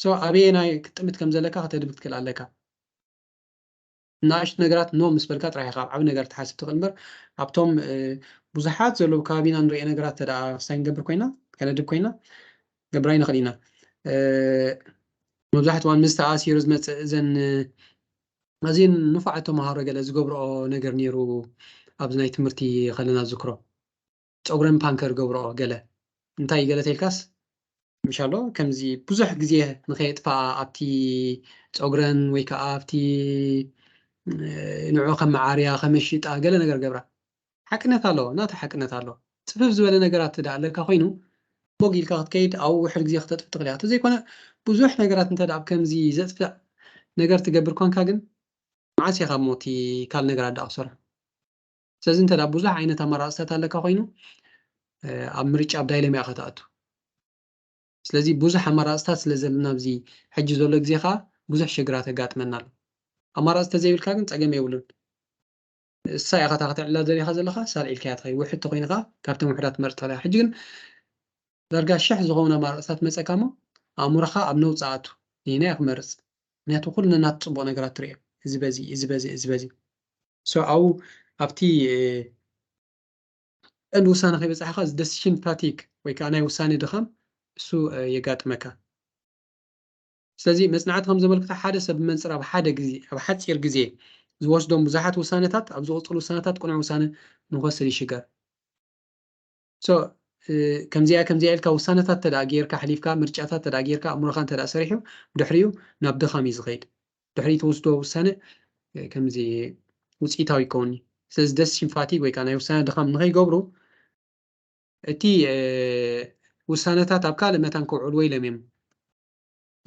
Speaker 1: ሶ ኣበየናይ ክትጥምት ከም ዘለካ ከተድምት ትክእል ኣለካ ንኣሽቱ ነገራት ኖ ምስ በልካ ጥራይ ኢኻ ዓብ ነገር ትሓስብ ትኽእል እምበር ኣብቶም ብዙሓት ዘለዉ ከባቢና ንሪኦ ነገራት ተደኣ ክሳይ ንገብር ኮይና ከነድብ ኮይና ገብራ ይንኽእል ኢና መብዛሕትኡ እዋን ምስ ተኣሲሩ ዝመፅእ እዘን ኣዝየን ንፉዓት ተምሃሮ ገለ ዝገብርኦ ነገር ነይሩ ኣብዚ ናይ ትምህርቲ ከለና ዝክሮ ፀጉረን ፓንከር ገብርኦ ገለ እንታይ ገለ ተይልካስ ምሻሎ ከምዚ ብዙሕ ግዜ ንኸየጥፋኣ ኣብቲ ፀጉረን ወይ ከዓ ኣብቲ ንዑ ከም መዓርያ ከመሽጣ ገለ ነገር ገብራ ሓቅነት ኣለዎ ናተ ሓቅነት ኣለዎ ፅፍፍ ዝበለ ነገራት ትዳ ኣለካ ኮይኑ ቦግ ኢልካ ክትከይድ ኣብኡ ውሕድ ግዜ ክተጥፍ ትኽእል እያ ተዘይኮነ ብዙሕ ነገራት እንተ ኣብ ከምዚ ዘጥፍዕ ነገር ትገብር ኮንካ ግን መዓስ ኢኻ ሞቲ ካል ነገራት ዳ ክሰርሑ ስለዚ እንተ ብዙሕ ዓይነት ኣማራፅታት ኣለካ ኮይኑ ኣብ ምርጫ ኣብ ዳይለማ ኢኻ ትኣቱ ስለዚ ብዙሕ ኣማራፅታት ስለ ዘለና ኣብዚ ሕጂ ዘሎ ግዜ ከዓ ብዙሕ ሽግራት ኣጋጥመና ኣሎ ኣማራፅ ተዘይብልካ ግን ፀገም የብሉን እሳ ኢኻ እታ ክትዕልላ ዘሪእኻ ዘለካ ሳልዒልካ እያ ትኸይድ ውሕድ ተኮይንካ ካብቶም ውሕዳት ትመርፅ ትኽእል ሕጂ ግን ዳርጋ ሽሕ ዝኾኑ ኣማራፅታት መፀካ ሞ ኣእሙሮኻ ኣብ ነውፃ ኣቱ ንና እያ ክመርፅ ምክንያቱ ኩሉ ናት ፅቡቅ ነገራት ትሪኦ እዚ በዚ እዚ በዚ እዚ በዚ ሶ ኣብኡ ኣብቲ ቀንዲ ውሳነ ከይበፅሓኻ ደሲሽን ፋቲግ ወይ ከዓ ናይ ውሳነ ድኻም እሱ የጋጥመካ ስለዚ መፅናዕቲ ከም ዘመልክቶ ሓደ ሰብ ብመንፅር ኣብ ሓደ ግዜ ኣብ ሓፂር ግዜ ዝወስዶም ብዙሓት ውሳነታት ኣብ ዝቕፅሉ ውሳነታት ቁኑዕ ውሳነ ንክወስድ ይሽገር ሶ ከምዚኣ ኢልካ ውሳነታት ተዳ ጌርካ ሓሊፍካ ምርጫታት ተዳ ጌርካ ኣእሙሮኻ እንተዳ ሰሪሑ ድሕሪኡ ናብ ድኻም እዩ ዝኸይድ ድሕሪ ትወስዶ ውሳነ ከምዚ ውፅኢታዊ ይከውኒ ስለዚ ደሲሽን ፋቲግ ወይ ከዓ ናይ ውሳነ ድኻም ንኸይገብሩ እቲ ውሳነታት ኣብ ካልእ መታን ክውዕሉ ወይ ለምዮም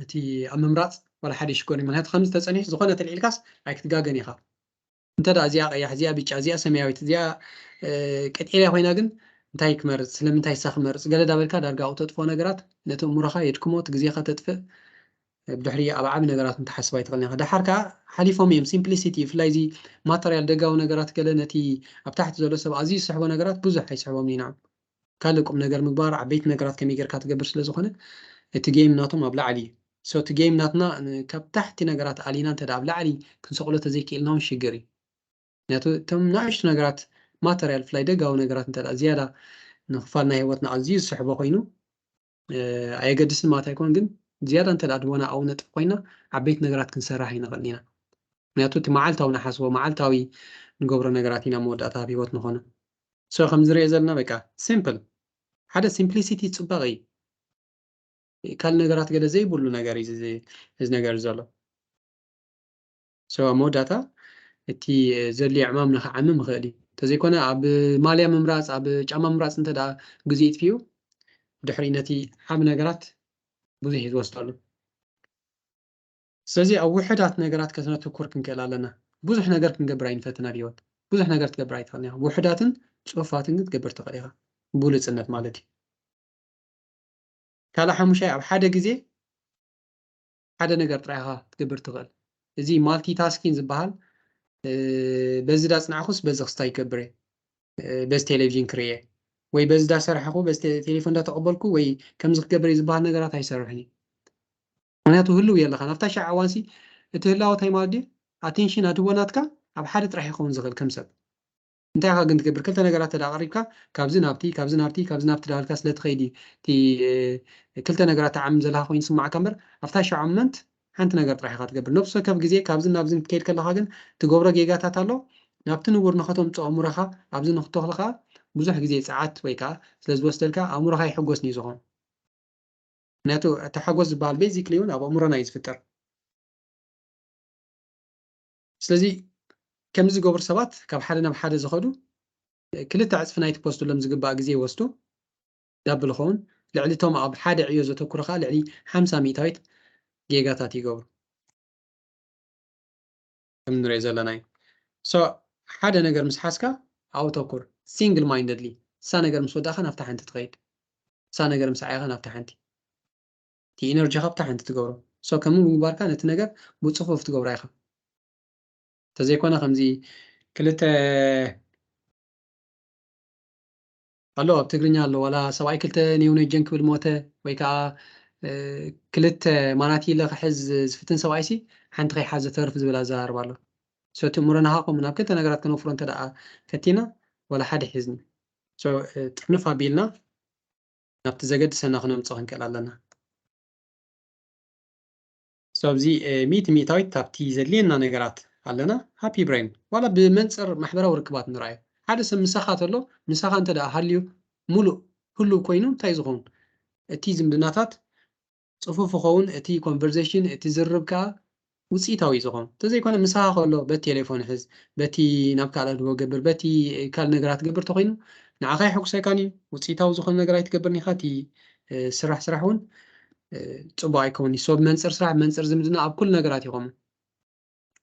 Speaker 1: እቲ ኣብ ምምራፅ ዋላ ሓደ ይሽኮርኒ ምክንያቱ ከምዚ ተፀኒሕ ዝኾነ ተልዒልካስ ኣይክትጋገን ኢኻ እንተዳ እዚኣ ቀያሕ እዚኣ ብጫ እዚኣ ሰማያዊት እዚኣ ቀጤልያ ኮይና ግን እንታይ ክመርፅ ስለምንታይ ሳ ክመርፅ ገለ ዳበልካ ዳርጋ ኣብኡ ተጥፎ ነገራት ነቲ እሙሮኻ የድክሞ እቲ ግዜኻ ተጥፍእ ብድሕሪ ኣብ ዓብ ነገራት እንትሓስባ ይትኽእል ኢኻ ድሓር ከዓ ሓሊፎም እዮም ሲምፕሊሲቲ ብፍላይ እዚ ማተርያል ደጋዊ ነገራት ገለ ነቲ ኣብ ታሕቲ ዘሎ ሰብ ኣዝዩ ዝስሕቦ ነገራት ብዙሕ ኣይስሕቦም ንዓም ካልእ ቁም ነገር ምግባር ዓበይቲ ነገራት ከመይ ጌርካ ትገብር ስለ ዝኾነ እቲ ጌም ናቶም ኣብ ላዕሊ እዩ ሶ እቲ ጌም ናትና ካብ ታሕቲ ነገራት ኣሊና እንተ ኣብ ላዕሊ ክንሰቕሎ ተዘይክኢልና እውን ሽግር እዩ ምክንያቱ እቶም ንኣሽቱ ነገራት ማተርያል ብፍላይ ደጋዊ ነገራት እንተ ዝያዳ ንክፋል ናይ ሂወትና ኣዝዩ ዝስሕቦ ኮይኑ ኣየገድስን ማለት ኣይኮን ግን ዝያዳ እንተ ድቦና ኣብኡ ነጥፍ ኮይና ዓበይቲ ነገራት ክንሰርሕ ይንኽእል ኢና ምክንያቱ እቲ መዓልታዊ ናሓስቦ መዓልታዊ ንገብሮ ነገራት ኢና መወዳእታ ኣብ ሂወት ንኾነ ሶ ከም ዝሪኦ ዘለና በቃ ሲምፕል ሓደ ሲምፕሊሲቲ ፅባቐ እዩ ካልእ ነገራት ገለ ዘይብሉ ነገር እዩ እዚ ነገር ዘሎ ሶ መወዳእታ እቲ ዘድልዮ ዕማም ንክዓምም ይኽእል እዩ ተዘይኮነ ኣብ ማልያ ምምራፅ ኣብ ጫማ ምምራፅ እንተ ግዜ ይጥፍዩ ድሕሪ ነቲ ዓብ ነገራት ብዙሕ እዩ ዝወስደሉ ስለዚ ኣብ ውሕዳት ነገራት ከተነተኩር ክንክእል ኣለና ብዙሕ ነገር ክንገብር ኣይንፈትን ኣብ ሂወት ብዙሕ ነገር ትገብር ኣይትኽእልን ኢኻ ውሕዳትን ፅሑፋትን ግን ትገብር ትኽእል ኢኻ ብሉፅነት ማለት እዩ ካልእ ሓሙሻይ ኣብ ሓደ ግዜ ሓደ ነገር ጥራይ ኢኻ ትገብር ትኽእል እዚ ማልቲ ታስኪን ዝበሃል በዚ ዳ ፅናዕኩስ በዚ ክስታይ ይገብር በዚ ቴሌቭዥን ክርእየ ወይ በዚ ዳ ሰርሐኹ በዚ ቴሌፎን ዳተቐበልኩ ወይ ከምዚ ክገብር ዝበሃል ነገራት ኣይሰርሕን ምክንያቱ ህልው የለኻ ናብታ ሻዕ እዋንሲ እቲ ህላወታይ ማለት ድዩ ኣቴንሽን ኣድቦናትካ ኣብ ሓደ ጥራሕ ይኸውን ዝኽእል ከም ሰብ እንታይ ኢኻ ግን ትገብር ክልተ ነገራት ተዳ ቀሪብካ ካብዚ ናብቲ ካብዚ ናብቲ ካብዚ ናብቲ ዳበልካ ስለትኸይድ እቲ ክልተ ነገራት ተዓምም ዘለካ ኮይኑ ስማዓካ እምበር ኣብታ ሸዓመንት ሓንቲ ነገር ጥራሕ ኢኻ ትገብር ነብሱ ከብ ግዜ ካብዚ ናብዚ ክትከይድ ከለካ ግን ትገብሮ ጌጋታት ኣሎ ናብቲ ንቡር ንኸተምፅኦ ኣእሙሮኻ ኣብዚ ንክተኽልካ ብዙሕ ግዜ ፀዓት ወይ ከዓ ስለዝወስደልካ ኣእሙሮኻ ይሕጎስ እዩ ዝኾን ምክንያቱ እቲ ሓጎስ ዝበሃል ቤዚክሊ እውን ኣብ ኣእሙሮና እዩ ዝፍጠር ስለዚ ከምዚ ዝገብሩ ሰባት ካብ ሓደ ናብ ሓደ ዝኸዱ ክልተ ዕፅፊ ናይቲ ፖስትሎም ዝግባእ ግዜ ይወስዱ ዳብል ኸውን ልዕሊ እቶም ኣብ ሓደ ዕዮ ዘተኩሩ ከዓ ልዕሊ 50 ሚእታዊት ጌጋታት ይገብሩ ከም ንሪኦ ዘለና እዩ ሶ ሓደ ነገር ምስ ሓስካ ኣብኡ ተኩር ሲንግል ማይንድድሊ እሳ ነገር ምስ ወዳእኻ ናብታ ሓንቲ ትኸይድ እሳ ነገር ምስ ዓያኻ ናብታ ሓንቲ እቲ ኢነርጂኻ ብታ ሓንቲ ትገብሮ ሶ ከምኡ ምግባርካ ነቲ ነገር ብፅፉፍ ትገብራ ኢኻ ተዘይኮነ ከምዚ ክልተ ኣሎ ኣብ ትግርኛ ኣሎ ዋላ ሰብኣይ ክልተ ንየውነ ጀን ክብል ሞተ ወይ ከዓ ክልተ ማናት ኢለ ክሕዝ ዝፍትን ሰብኣይ ሲ ሓንቲ ከይሓዘ ተርፍ ዝብል ኣዘራርባ ኣሎ ሶ እቲ ሙረናሃኹም ናብ ክልተ ነገራት ክነፍሮ እንተ ደኣ ፈቲና ዋላ ሓደ ሒዝኒ ሶ ጥርንፍ ኣቢልና ናብቲ ዘገድሰና ክነምፅኦ ክንክእል ኣለና ሶ ኣብዚ ሚእቲ ሚእታዊት ታብቲ ዘድልየና ነገራት ኣለና ሃፒ ብሬን ዋላ ብመንፅር ማሕበራዊ ርክባት ንርኣዮ ሓደ ሰብ ምሳኻ ተሎ ምሳኻ እንተ ደኣ ሃልዩ ሙሉእ ኩሉ ኮይኑ እንታይ ዝኸውን እቲ ዝምድናታት ፅፉፍ ክኸውን እቲ ኮንቨርሴሽን እቲ ዝርብ ከዓ ውፅኢታዊ ዝኸውን እንተዘይኮነ ምሳኻ ከሎ በቲ ቴሌፎን ሕዝ በቲ ናብ ካልእ ድቦ ገብር በቲ ካልእ ነገራት ገብር ተኮይኑ ንዓኻ ይሕጉሰካኒ ውፅኢታዊ ዝኾነ ነገር ኣይትገብርኒ ኢኻ እቲ ስራሕ እውን ፅቡቅ ኣይከውን ሶ ብመንፅር ስራሕ ብመንፅር ዝምድና ኣብ ኩሉ ነገራት ይኸሙ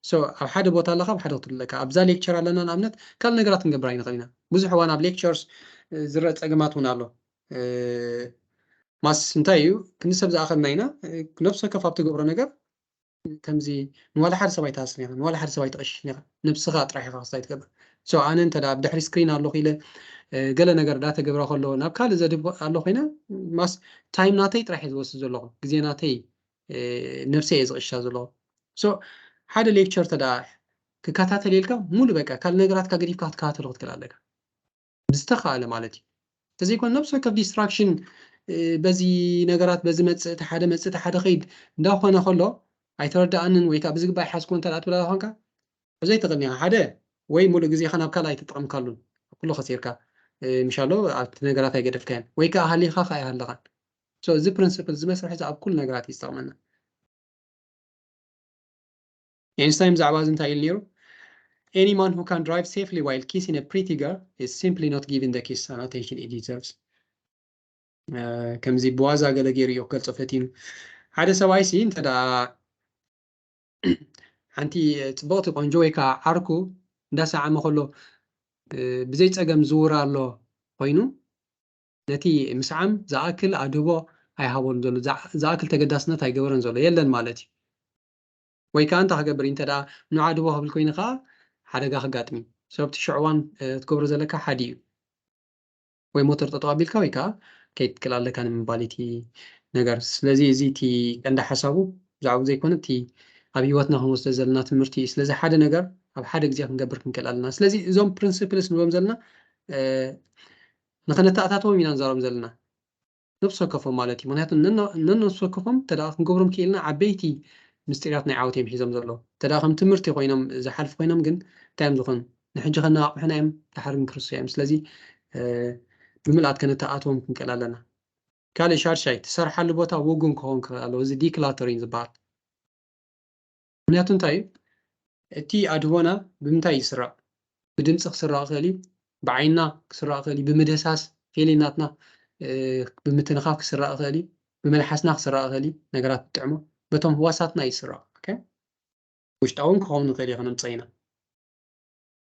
Speaker 1: ሶ ኣብ ሓደ ቦታ ኣለካ ኣብ ሓደ ክትለካ ኣብዛ ሌክቸር ኣለና ንኣብነት ካልእ ነገራት ክንገብር ኣይንኽእል ኢና ብዙሕ እዋን ኣብ ሌክቸርስ ዝረአ ፀገማት እውን ኣሎ ማስ እንታይ እዩ ክንሰብ ዝኣኸልና ኢና ነብሰ ከፍ ኣብ ትገብሮ ነገር ከምዚ ንዋላ ሓደ ሰብኣይ ተሃስን ኢኻ ንዋላ ሓደ ሰብኣይ ተቐሽሽን ኢኻ ነብስኻ ጥራሕ ኢኻ ክስታይ ትገብር ሶ ኣነ እንተ ዳ ብድሕሪ ስክሪን ኣለኹ ኢለ ገለ ነገር ዳተገብራ ከሎ ናብ ካልእ ዘድብ ኣሎ ኮይነ ማስ ታይም ናተይ ጥራሕ እየ ዝወስድ ዘለኹ ግዜ ናተይ ነብሰይ እየ ዝቕሻ ዘለኹ ሶ ሓደ ሌክቸር ተዳ ክከታተል ኢልካ ሙሉእ በቃ ካልእ ነገራት ካ ገዲፍካ ክትከታተሎ ክትክእል ኣለካ ብዝተኸኣለ ማለት እዩ ተዘይኮነ ነብሰ ከፍ ዲስትራክሽን በዚ ነገራት በዚ መፅእ እቲ ሓደ መፅእ እቲ ሓደ ከይድ እንዳኾነ ከሎ ኣይተረዳእንን ወይ ከዓ ብዝግባእ ይሓዝኮ እንተ ደኣ ትብላ ኮንካ ኣብዘይ ትኽእልኒ ኢኻ ሓደ ወይ ሙሉእ ግዜኻ ናብ ካልእ ኣይትጠቐምካሉን ኩሉ ከሲርካ ምሻሎ ኣብቲ ነገራት ኣይገደፍካየን ወይ ከዓ ሃሊኻ ከዓ ኣይሃለኻን ሶ እዚ ፕሪንስፕል እዚ መስርሕ እዚ ኣብ ኩሉ ነገራት እዩ ዝጠቕመና ኤንስታይን ብዛዕባ እዚ እንታይ ኢሉ ነይሩ any man who can drive safely while kissing a pretty girl is simply not giving the kiss an attention it deserves ከምዚ ብዋዛ ገለ ገይሩ እዩ ክገልፆ ፈቲኑ ሓደ ሰብኣይ ሲ እንተ ደኣ ሓንቲ ፅብቕቲ ቆንጆ ወይ ከዓ ዓርኩ እንዳሰዓመ ከሎ ብዘይ ፀገም ዝውራ ኣሎ ኮይኑ ነቲ ምስዓም ዝኣክል ኣድቦ ኣይሃቦን ዘሎ ዝኣክል ተገዳስነት ኣይገበረን ዘሎ የለን ማለት እዩ ወይ ከዓ እንታይ ክገብር እንተ ደኣ ንዓ ኣድቦ ክብል ኮይኑ ከዓ ሓደጋ ክጋጥሚ ሰብቲ ሽዕዋን ትገብሮ ዘለካ ሓደ እዩ ወይ ሞተር ጠጠው ኣቢልካ ወይ ከዓ ከይትክል ኣለካ ንምባል እቲ ነገር ስለዚ እዚ እቲ ቀንዲ ሓሳቡ ብዛዕባ ዘይኮነ እቲ ኣብ ሂወትና ክንወስዶ ዘለና ትምህርቲ እዩ ስለዚ ሓደ ነገር ኣብ ሓደ ግዜ ክንገብር ክንክእል ኣለና ስለዚ እዞም ፕሪንስፕልስ ንብሎም ዘለና ንኽነተኣታተዎም ኢና ንዛረቦም ዘለና ነብሲ ወከፎም ማለት እዩ ምክንያቱ ነነብሲ ወከፎም እንተ ደኣ ክንገብሮም ክኢልና ዓበይቲ ምስጢራት ናይ ዓወት እዮም ሒዞም ዘለዉ እንተ ደኣ ከም ትምህርቲ ኮይኖም ዝሓልፉ ኮይኖም ግን እንታይ እዮም ዝኾኑ ንሕጂ ከነኣቑሑና እዮም ድሓር ግን ክርስቶስ እዮም ስለዚ ብምልኣት ከነተኣትዎም ክንክእል ኣለና ካልእ ሻድሻይ ትሰርሓሉ ቦታ ውጉን ክኸውን ክኽእል ኣለዎ እዚ ዲክላተሪንግ ዝበሃል ምክንያቱ እንታይ እዩ እቲ ኣድቦና ብምንታይ ይስራቕ ብድምፂ ክስራቕ ክእል እዩ ብዓይንና ክስራቕ ክእል እዩ ብምድህሳስ ፌሊናትና ብምትንኻፍ ክስራቕ ክእል እዩ ብመልሓስና ክስራቕ ክእል እዩ ነገራት ብጥዕሞ በቶም ህዋሳትና ይስራቕ ውሽጣውን ክኸውን ንኽእል እዩ ክነምፀ ኢና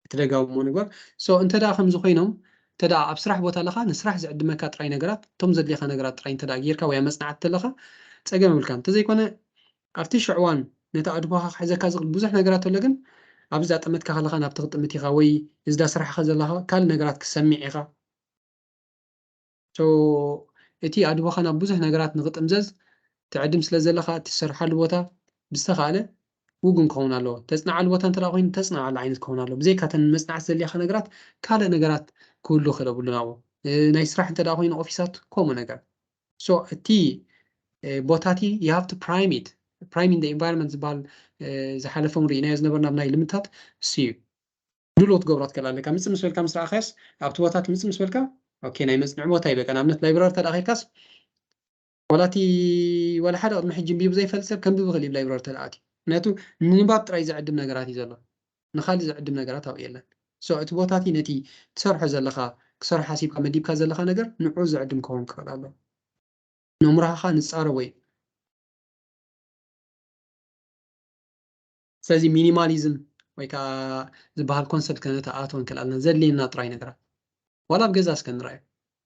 Speaker 1: እቲ ደጋዊ ምግባር ሶ እንተ ደኣ ከምዚ ኮይኖም እንተ ደኣ ኣብ ስራሕ ቦታ ኣለካ ንስራሕ ዝዕድመካ ጥራይ ነገራት እቶም ዘድልየካ ነገራት ጥራይ እንተ ደኣ ጌርካ ወይ መፅናዕቲ ተለካ ፀገም የብልካን እንተዘይኮነ ኣብቲ ሽዕዋን ነቲ ኣድቦካ ክሕዘካ ዝኽእል ብዙሕ ነገራት ኣሎ ግን ኣብዚ ኣጠመትካ ከለካ ናብቲ ክጥምት ኢኻ ወይ እዚ ዳስራሕካ ዘለካ ካልእ ነገራት ክሰሚዕ ኢኻ እቲ ኣድቦካ ናብ ብዙሕ ነገራት ንክጥምዘዝ ትዕድም ስለ ዘለካ እቲ ዝሰርሓሉ ቦታ ብዝተኻእለ ውጉን ክኸውን ኣለዎ ተፅናዓሉ ቦታ እንተ ደኣ ኮይኑ ተፅናዓሉ ዓይነት ክኸውን ኣለዎ ብዘይካ ተን መፅናዕቲ ዘድልያካ ነገራት ካልእ ነገራት ክህሉ ክእል ኣብሉን ኣብኡ ናይ ስራሕ እንተ ደኣ ኮይኑ ኦፊሳት ከምኡ ነገር ሶ እቲ ቦታቲ you have to prime it priming the environment ዝበሃል ዝሓለፈም ርኢናዮ ዝነበርና ብናይ ልምታት እሱ እዩ ድልዎ ትገብሮ ትክእል ኣለካ ምፅእ ምስ በልካ ምስ ረኣኻስ ኣብቲ ቦታት ምፅእ ምስ በልካ ኦኬ ናይ መፅንዒ ቦታ ይበቃ ንኣብነት ላይብራሪ እንተ ደኣ ከይድካስ ወላቲ ወላ ሓደ ቅድሚ ሕጂ እምቢቡ ዘይፈልጥ ሰብ ከንብብ ክእል እዩ ላይብራሪ እንተ ደኣ ኣትዩ ምክንያቱ ንንባብ ጥራይ ዝዕድም ነገራት እዩ ዘሎ ንካሊእ ዝዕድም ነገራት ኣብኡ የለን ሶ እቲ ቦታቲ ነቲ ትሰርሖ ዘለካ ክሰርሖ ሓሲብካ መዲብካ ዘለካ ነገር ንዑ ዝዕድም ክኸውን ክኽእል ኣሎ ንእምሮኻ ንፃረቦ እዩ ስለዚ ሚኒማሊዝም ወይ ከዓ ዝበሃል ኮንሰፕት ከነተኣትዎ ንክእል ኣለና ዘድልየና ጥራይ ነገራት ዋላ ኣብ ገዛ እስከ ንርኣዮ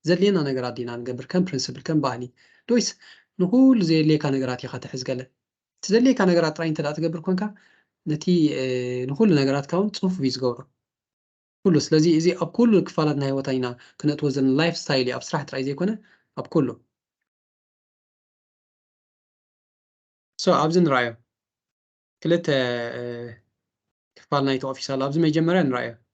Speaker 1: ዘድልየና ነገራት ዲና ንገብር ከም ፕሪንስፕል ከም ባህሊ ዶይስ ንኩሉ ዘየድልየካ ነገራት ኢኻ ትሕዝ ገለ እቲ ዘድልየካ ነገራት ጥራይ እንተ ደኣ ትገብር ኮንካ ነቲ ንኩሉ ነገራትካ እውን ፅፉፍ እዩ ዝገብሮ كله سلازي إزي أب كله كفالتنا هيوتاينا كنت وزن لايف ستايلي أب صراحة رأي زي كونه أب كله أبزن رأيه كلت كفالنا يتوقف في صار أبزن ما يجمرين رأيه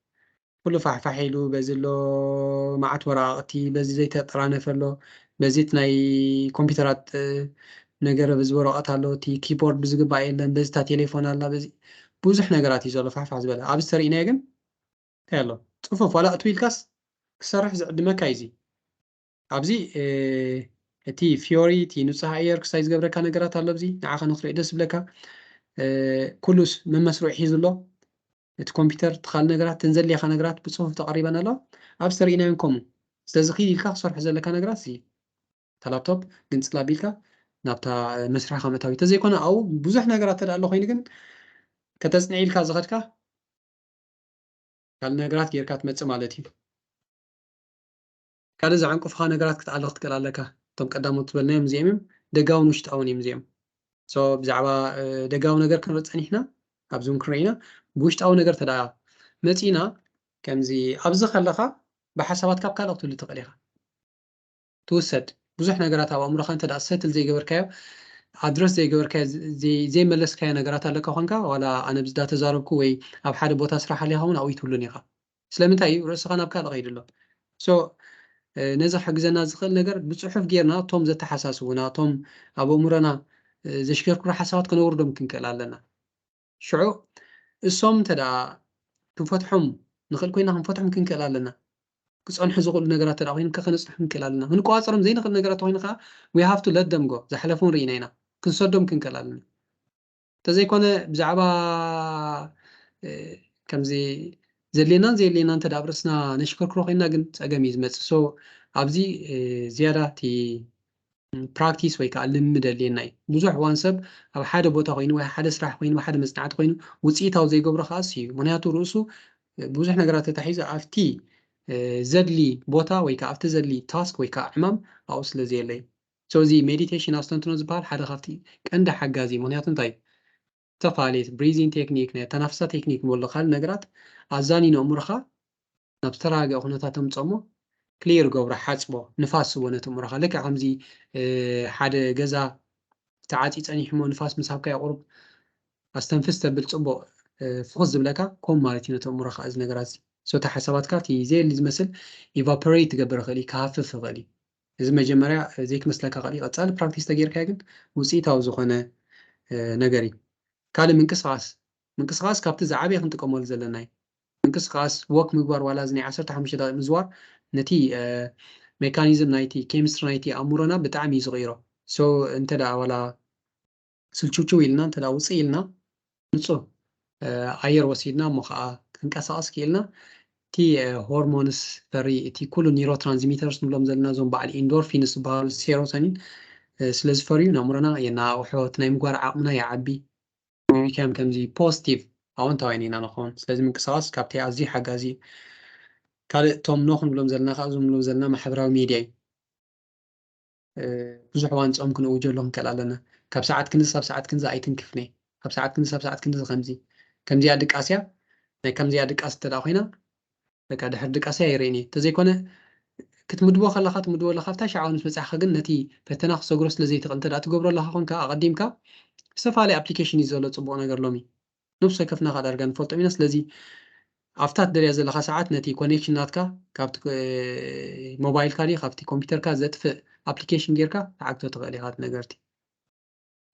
Speaker 1: كله فحفحيلو بزلو معت وراقتي بزي زي تطرانه فلو بزيت ناي كمبيوترات نجرب بز وراقات على تي كيبورد بزقبا إيلن بز تا تليفون على بزي بوزح نجراتي زلو فحفح زبالة أبز ترى إناجن هلا صفوف ولا أطويل كاس كسرح زعد ما كايزي أبزي تي فيوري تي نصها أير كسايز قبل كان نجرات على بزي نعاق نخرج دس بلكا كلش من مسروع حيزلو الكمبيوتر تخال نجرات تنزل لي خنجرات بصفوف تقريبا لا أبصر إنا ينكم استزخي الكا صار حزل لك نجرات سي تلابتوب جنس لابيلكا نابتا مسرح خامتاوي تزي كنا أو بزح نجرات تدا الله خينجن كتصنيع الكا زغتكا قال نجرات غيركا تمص مالتي قال إذا عنكو فخا نجرات كتعلق تكلالكا توم قدامو تبلنايم زيمم دغاو نشطاونيم زيم سو بزعبا دغاو ነገር ክንበፅኒሕና ኣብዞም ክረይና ብውሽጣዊ ነገር ተዳ መፂና ከምዚ ኣብዚ ከለኻ ብሓሳባት ካብ ካልኦት ትሉ ትኽእል ኢኻ ትውሰድ ብዙሕ ነገራት ኣብ ኣእምሮኻ እንተዳ ሰትል ዘይገበርካዮ ኣድረስ ዘይገበርካዮ ዘይመለስካዮ ነገራት ኣለካ ኮንካ ዋላ ኣነ ብዝዳ ተዛረብኩ ወይ ኣብ ሓደ ቦታ ስራሕ ኣሊኻ እውን ኣብኡ ይትብሉን ኢኻ ስለምንታይ እዩ ርእስኻ ናብ ካልእ ከይድ ኣሎ ሶ ነዚ ሕግዘና ዝኽእል ነገር ብፅሑፍ ጌርና እቶም ዘተሓሳስቡና እቶም ኣብ ኣእምሮና ዘሽከርክሩ ሓሳባት ክነውርዶም ክንክእል ኣለና ሽዑ እሶም እንተዳ ክንፈትሖም ንኽእል ኮይና ክንፈትሖም ክንክእል ኣለና ክፀንሑ ዝኽእሉ ነገራት ተዳ ኮይኑ ከነፅንሑ ክንክእል ኣለና ክንቋፀሮም ዘይንኽእል ነገራት ኮይኑ ከዓ we have to let them go ዝሓለፉን ርኢና ኢና ክንሰዶም ክንክእል ኣለና እንተዘይኮነ ብዛዕባ ከምዚ ዘድልየናን ዘየድልየናን እንተዳ ኣብ ርእስና ነሽከርክሮ ኮይና ግን ፀገም እዩ ዝመፅእ ሶ ኣብዚ ዝያዳ እቲ ፕራክቲስ ወይ ከዓ ልምድ ኣድልየና እዩ ብዙሕ እዋን ሰብ ኣብ ሓደ ቦታ ኮይኑ ወይ ሓደ ስራሕ ኮይኑ ሓደ መፅናዕቲ ኮይኑ ውፅኢታዊ ዘይገብሮ ከዓስ እዩ ምክንያቱ ርእሱ ብዙሕ ነገራት ተታሒዙ ኣብቲ ዘድሊ ቦታ ወይ ከዓ ኣብቲ ዘድሊ ታስክ ወይ ከዓ ዕማም ኣብኡ ስለ ዘየለ እዩ ሶ እዚ ሜዲቴሽን ኣስተንትኖ ዝበሃል ሓደ ካብቲ ቀንዲ ሓጋዚ እዩ ምክንያቱ እንታይ ተፋሊት ብሪዚንግ ቴክኒክ ናይ ተናፍሳ ቴክኒክ ንበሎ ካልእ ነገራት ኣዛኒኖ እምሮኻ ናብ ዝተረጋገአ ኩነታት ተምፅኦ እሞ ክሊር ገብሮ ሓፅቦ ንፋስ ስቦ ነቲ እምሮኻ ልክዕ ከምዚ ሓደ ገዛ ተዓፂ ፀኒሑ ሞ ንፋስ ምሳብካ የቁርብ ኣስተንፍስ ተብል ፅቡቅ ፍኹስ ዝብለካ ከምኡ ማለት እዩ ነቲ እምሮኻ እዚ ነገራት እዚ ሶታ ሓሳባትካ እቲ ዘየሊ ዝመስል ኢቫፖሬት ትገብር ይኽእል እዩ ክሃፍፍ ይኽእል እዩ እዚ መጀመርያ ዘይክመስለካ ኽእል እዩ ቀፃሊ ፕራክቲስ ተጌርካዮ ግን ውፅኢታዊ ዝኾነ ነገር እዩ ካልእ ምንቅስቓስ ካብቲ ዝዓበየ ክንጥቀመሉ ዘለና እዩ ምንቅስቓስ ወክ ምግባር ዋላ እዚ ናይ 15 ደቂቕ ምዝዋር ነቲ ሜካኒዝም ናይቲ ኬሚስትሪ ናይቲ ኣእምሮና ብጣዕሚ እዩ ዝቕይሮ ሶ እንተዳ ዋላ ስልችውችው ኢልና እንተዳ ውፅእ ኢልና ንፁህ ኣየር ወሲድና እሞ ከዓ ክንቀሳቐስ ክኢልና እቲ ሆርሞንስ ፈሪ እቲ ኩሉ ኒውሮ ትራንስሚተርስ ንብሎም ዘለና እዞም በዓል ኢንዶርፊንስ ዝበሃሉ ሴሮቶኒን ስለ ዝፈርዩ ንኣእምሮና የናውሕት ናይ ምግባር ዓቕምና ይዓቢ ከም ከምዚ ፖዚቲቭ ኣዎንታዊ ኢና ንኸውን ስለዚ ምንቅስቓስ ካብቲ ኣዝዩ ሓጋዚ እዩ ካልእ እቶም ኖ ክንብሎም ዘለና ከዓ እዞም ንብሎም ዘለና ማሕበራዊ ሚድያ እዩ ብዙሕ እዋን ፆም ክንእውጀሎ ክንክእል ኣለና ካብ ሰዓት ክንዚ ሳብ ሰዓት ክንዚ ኣይትንክፍኒ ካብ ሰዓት ክንዚ ሳብ ሰዓት ክንዚ ከምዚኣ ድቃስያ ናይ ከምዚኣ ድቃስ እንተዳ ኮይና በቃ ድሕሪ ድቃስያ ይርአኒ እንተዘይኮነ ክትምድቦ ከለካ ትምድቦ ኣለካ ብታ ሸዓዊ ምስ በፃሕካ ግን ነቲ ፈተና ክሰግሮ ስለዘይትኽእል እንተዳ ትገብሮ ኣለካ ኮንካ ኣቐዲምካ ዝተፈላለዩ ኣፕሊኬሽን እዩ ዘሎ ፅቡቅ ነገር ሎሚ ነብሶ ከፍናኻ ዳርጋ ንፈልጦም ኢና ስለዚ ኣብታ ትደልያ ዘለካ ሰዓት ነቲ ኮኔክሽን ናትካ ካብቲ ሞባይልካ ዲ ካብቲ ኮምፒተርካ ዘጥፍእ ኣፕሊኬሽን ጌርካ ተዓግቶ ትኽእል ኢኻ ነገርቲ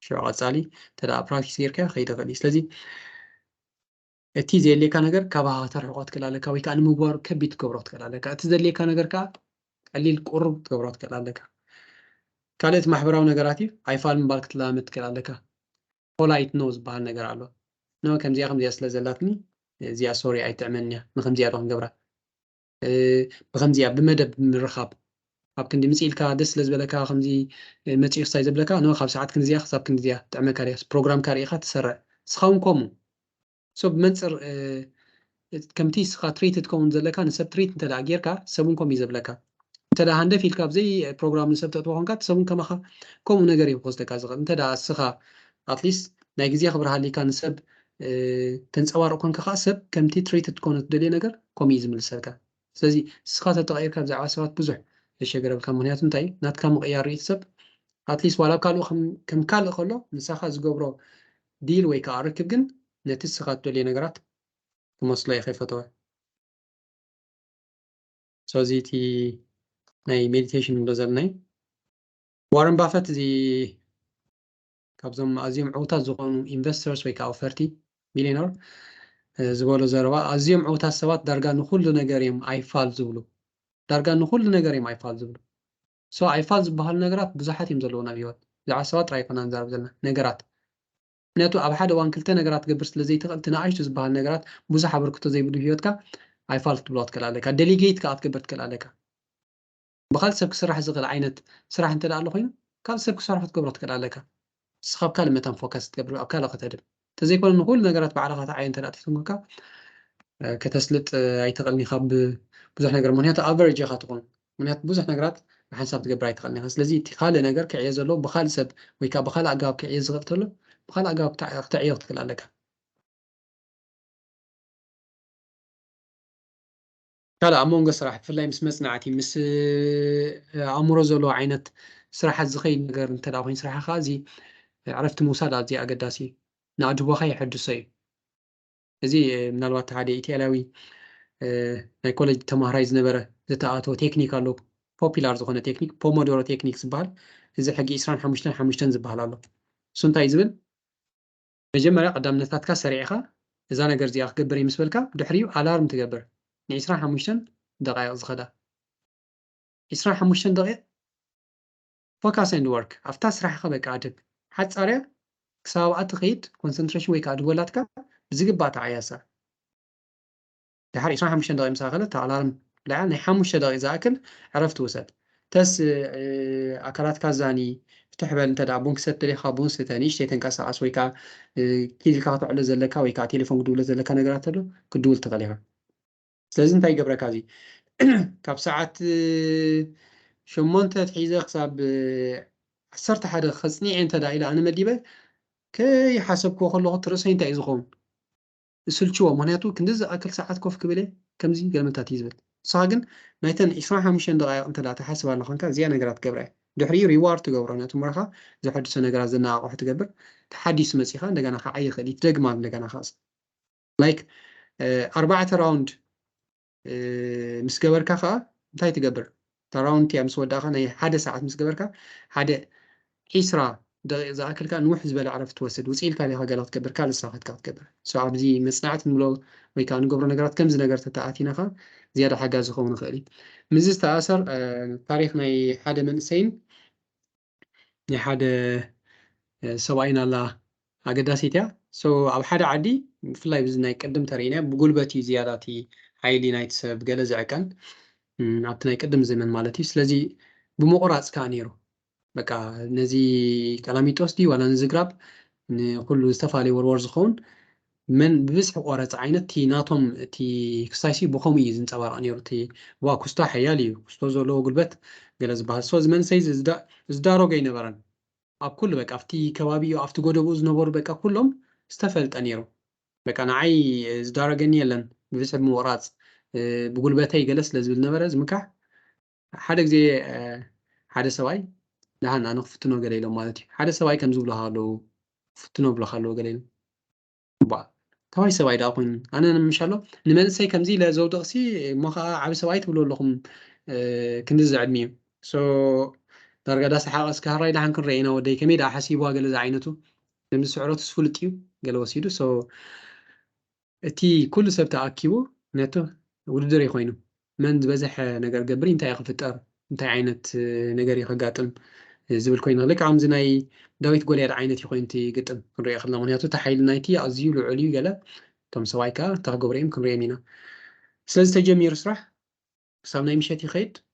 Speaker 1: ሽዑ ቀፃሊ እንተዳ ፕራክቲስ ጌርካ ከይድ ይኽእል እዩ ስለዚ እቲ ዘየልየካ ነገር ካባኻ ተርሕቆ ትክእል ኣለካ ወይ ከዓ ንምግባሩ ከቢድ ትገብሮ ትክእል ኣለካ እቲ ዘድልየካ ነገር ከዓ ቀሊል ቁሩብ ትገብሮ ትክእል ኣለካ ካልኦት ማሕበራዊ ነገራት እዩ ኣይፋል ምባል ክትለማመድ ትክእል ኣለካ ፖላይት ኖ ዝበሃል ነገር ኣሎ ኖ ከምዚኣ ስለ ዘላትኒ እዚኣ ሶሪ ኣይትዕመንያ ንከምዚኣ ዶ ክንገብራ ብከምዚኣ ብመደብ ምርኻብ ኣብ ክንዲ ምፅኢልካ ደስ ስለ ዝበለካ ከምዚ መፂኡ ክሳይ ዘብለካ ኖ ካብ ሰዓት ክንዚያ ክሳብ ክንዚያ ጥዕመካ ርያ ፕሮግራምካ ርኢኻ ትሰርዕ ስኻውን ከምኡ ሶ ብመንፅር ከምቲ ስኻ ትሪት ትከውን ዘለካ ንሰብ ትሪት እንተዳ ጌርካ ሰቡን ከምኡ እዩ ዘብለካ እንተዳ ሃንደፍ ኢልካ ብዘይ ፕሮግራም ንሰብ ተእትዎ ኮንካ ሰቡን ከማኻ ከምኡ ነገር እዩ ክወስደካ ዝኽእል እንተዳ እስኻ ኣትሊስት ናይ ግዜ ክብሪ ሃሊካ ንሰብ تنصبر كون كخاسب كمتي تريت تكون تدلي نجر كوميز من السلكة سلزي سخات تغير كابز عصابات بزح الشجرة بالكمونيات انتي نات كم غيار يتسب اتليست ولا قالوا كم قال خلو نسخة زجبرو ديل ويكا أركب جن نتيس سخات تدلي نجرات كمصلي يا خيفتوه سوزيتي ناي مديتيشن لازلناي وارن بافت زي كابزم أزيم عوتا زغون investors ويكا أو 30 مليونر زبالو زروا أزيم عوتا سوات درجة نخل نجاريم أيفال زبلو درجة نخل نجاريم أيفال زبلو سو أيفال زبال نجارات بزحات يمزلون أبيوت زع سوات رايفنا نزار بزلنا نجارات ناتو أب حدا وان كلتا نجارات قبرس لزي تقلتنا عايش زبال نجارات بزح بركتو زي بدو هيوتك أيفال تبلوت كلا لك ديليجيت كات قبرت كلا لك بخال سبك سرح زغل عينت سرح انت لا خينا قال سبك سرح تقبرت كلا لك سخاب كلمة فوكس تقبر أو كلا قتدم تزيكون نقول نجارات بعلاقة عين تلاتي تمكا كتسلت أيتقلني خاب بزح نجار منيات أفريج خاتقون منيات بزح نجارات بحسب تقبر أيتقلني خاص لذي تخال نجار كعيز له بخال سب ويكا بخال أجاب كعيز غبت له بخال أجاب تعيق كلا لك كلا أمونج صراحة في الله مسمس نعتي مس عمره زلو عينت صراحة زخيل نجار انت داوين صراحة خازي عرفت موساد زي أقداسي نعجبه خي حد سي زي من الوقت هذه إيتالوي ናይ ኮሌጅ ተማሃራይ ዝነበረ ዝተኣተወ ቴክኒክ ኣሎ ፖፑላር ዝኾነ ቴክኒክ ፖሞዶሮ ቴክኒክ ዝበሃል እዚ ሕጂ 25 ዝበሃል ኣሎ እሱ እንታይ ዝብል መጀመርያ ቀዳምነታትካ ሰሪዕኻ እዛ ነገር እዚኣ ክገብር እዩ ምስ በልካ ድሕሪኡ ኣላርም ትገብር ን25 ደቂቕ ዝኸዳ 25 ደቂቕ ፎካስ ኤንድ ወርክ ኣብታ ስራሕኻ በቃ ኣድግ ሓፃርያ ክሳብ ኣብኣ ትኸይድ ኮንሰንትሬሽን ወይ ከዓ ድወላትካ ብዝግባእ ተዓያሳ دحر 25 دقيقة مساء خلت ألارم لا يعني 5 دقائق زاكل عرفت وسد تس أكلات كازاني تحبل أنت دعبون كسبت لي خابون ستانيش تيتنكاس عسويكا كيل كاتو على زلكا ويكا تليفون قدول زلكا نقرات له كدول تغليها لازم تاي قبرك هذه كاب ساعات شو مونت تحيزة حساب عصرت حدا خصني أنت دا إلى أنا مديبه كي حسبكو خلوه ترسين تعيزخون سلشوا مهنياتو كندز أكل ساعات كوف كبلة كم زين قال متى تيزبل صاقن نايتن إسمعها مشان دقائق أنت لا تحسب على خانك زيادة نقرات قبره دحري ريوارد تقبره ناتو مرخا زي حد سنة قرات زنا واحد تقبر تحديث مسيخا دقنا خا أي خلي تجمع دقنا خاص لايك 4 راوند مسكبر كخا متى تقبر راوند تي أمس وداخل ناي حدا ساعات مسكبر كا حدا إسرا دقيقة إذا أكل كان وحز بلا عرفت توسد وسيل كان يها قالت كبر كان الساعات كانت كبر ساعة بزي مصنعت ملو ويكان قبر نقرات كم زي نقرت تاعتينا خا زيادة حاجة زخون خالي مزز تأثر تاريخنا حدا من سين حدا سواينا الله أقداسيتها سو أو حدا عادي في الله بزنا يقدم ترينا بقلبتي زياداتي عيلي نايت بقلز عكان عبتنا يقدم زمن مالتي سلازي بمقراص كانيرو በቃ ነዚህ ቀላሚጦስ ዲ ዋላ ንዝግራብ ንኩሉ ዝተፋለየ ወርወር ዝኸውን መን ብብዝሒ ቆረፅ ዓይነት እቲ ናቶም እቲ ክሳይሲ ብኸምኡ እዩ ዝንፀባረቕ ነይሩ እቲ ዋ ኩስታ ሓያል እዩ ኩስቶ ዘለዎ ጉልበት ገለ ዝበሃል ሶ ዝመንሰይ ዝዳረጎ ይነበረን ኣብ ኩሉ በቃ ኣብቲ ከባቢኡ ኣብቲ ጎደብኡ ዝነበሩ በቃ ኩሎም ዝተፈልጠ ነይሩ በቃ ንዓይ ዝዳረገኒ የለን ብብዝሒ ብምቕራፅ ብጉልበተይ ገለ ስለ ዝብል ነበረ ዝምካሕ ሓደ ግዜ ሓደ ሰብኣይ لهنا أنا فتنو قليلو مالتي حدا سواي كم زبلو هالو فتنو بلو خالو قليلو با تواي سواي داقون أنا مشالو نمن سي كم زي لا زود قصي ما خا عب سواي تقولوا لهم كنز عدمي سو درجة داس حاقس كهراي لحن كن رأينا ودي كمي دا حسيبوا قال زعينته لم سعرات سفلتيو قالوا وسيدو سو تي كل سبت أكيبو نتو ودري خوينو من بزح نجار جبرين تاي خفتار انت عينت نجاري خقاتم زبل كوين لك عم زناي داويت قولي عينتي خوينتي قدم كنري أخذنا منياتو تحيل نايتي أزيو لعليو قالا تم سوايكا تاقبريم كنري مينا سلاز تجمير صراح سامنا يمشيتي خيط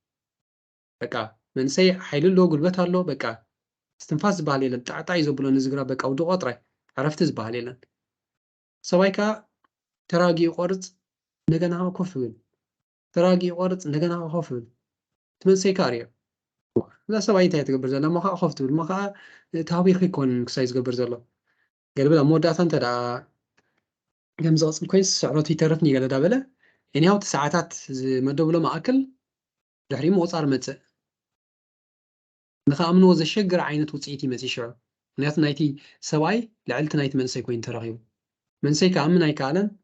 Speaker 1: بكا من سي حيل له قلبتها له بكا استنفاس بالي لن تعطي زبلو نزقرا بكا ودو قطري عرفت زبالي لن سوايكا تراقي قرص نغنا كوفل تراقي قرص نغنا خوفل تمن سي كاريو لا سواي انت تقبر زلا ما خفت ما تهابيخ يكون كسايز قبر زلا قال بلا مودات انت دا كم زقصم كويس سعرات يترفني قال دابله يعني هاو ساعات مدبله ما أكل دحري موصار متى نخا أمنو زي شجر عينة وصيتي متى شعر نيات نايتي سواي لعلت نايت من سيكوين ترغيو من سيك أمن أي كالن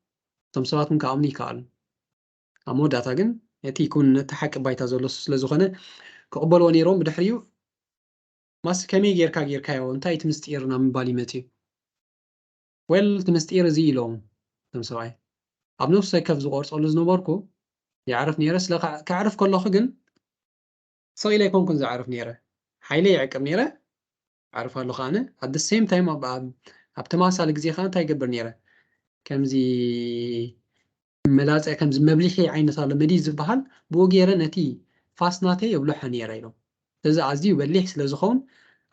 Speaker 1: تم سوات من كأمني كالن أمو داتا جن يتي يكون تحك بايتا زولوس لزخنة كقبل ونيروم بدحريو ماس كمي غير كايو انتي تمستيرنا من بالي متي ويل تمستير زيلوم تم سواي أبنو سيكف زغورس أولز نباركو يعرف نيرس لا كعرف كل خجن صايله يكون كنز عارف نيره حيلي يعقب نيره عارف هالو خانه at the same time أبتماسال جزي خانه تاي قبر نيره كمزي ملاذ كمز مبليحي عين صار لمدي زبحال بوغيره نتي فاسناتي يبلح نيره يلو إذا عزي يبلح سلازخون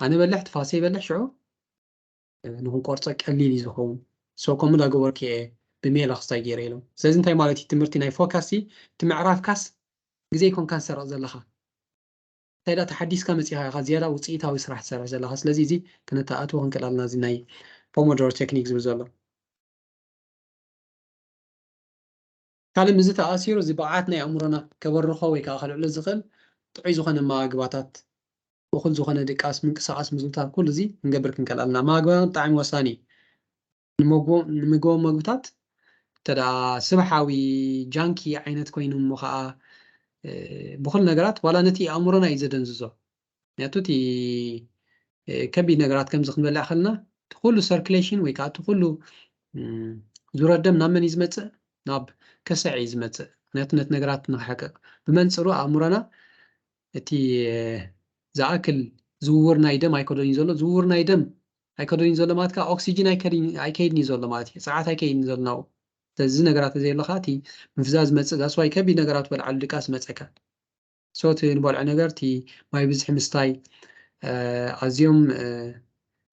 Speaker 1: أنا بلحت فاسي يبلح شعو نكون قرصك قليل يزخون سو كم دا جوور كي بميل أخصائي جيريلو سازن تاي مالتي تمرتي ناي فوكاسي تمعرف كاس جزي يكون كان سرق زلخا تايدا تحديث كامس يها زيادة وصيتها ويسرح سرح زلها سلازي زي كانت تأتو هنكلالنا زي ناي بومودور تكنيكس بزولا كالي مزي تأثيرو زي بعاتنا يا أمرنا كبرخو ويكا خلو لزخل تعي زخنا ما قباتات وخل زخنا ديكاس من كساس مزلتات كل زي نقبر كنكلالنا ما قبان طعم وساني نمقو مقبتات تدا سبحاوي جانكي عينت كوينو مخا بخل نقرات ولا نتي أمرنا يزدن زوزو نياتو تي كبي نقرات كم زخن بلا خلنا تقولوا سيركليشن ويكا تقولوا زور الدم نامن يزمت ناب كسع يزمت نتنت نقرات نحقق بمنصرو أمرنا تي زاكل زور نايدم أيكودون يزولو زور نايدم أيكودون يزولو ماتكا أكسجين أيكيد يزولو ماتي ساعات أيكيد يزولو ناو تزي نقرات زي اللخاتي مفزاز متس داسواي كبي نقرات بالعل دكاس متسكا صوت نبالع نقرتي ما يبزح مستاي أزيوم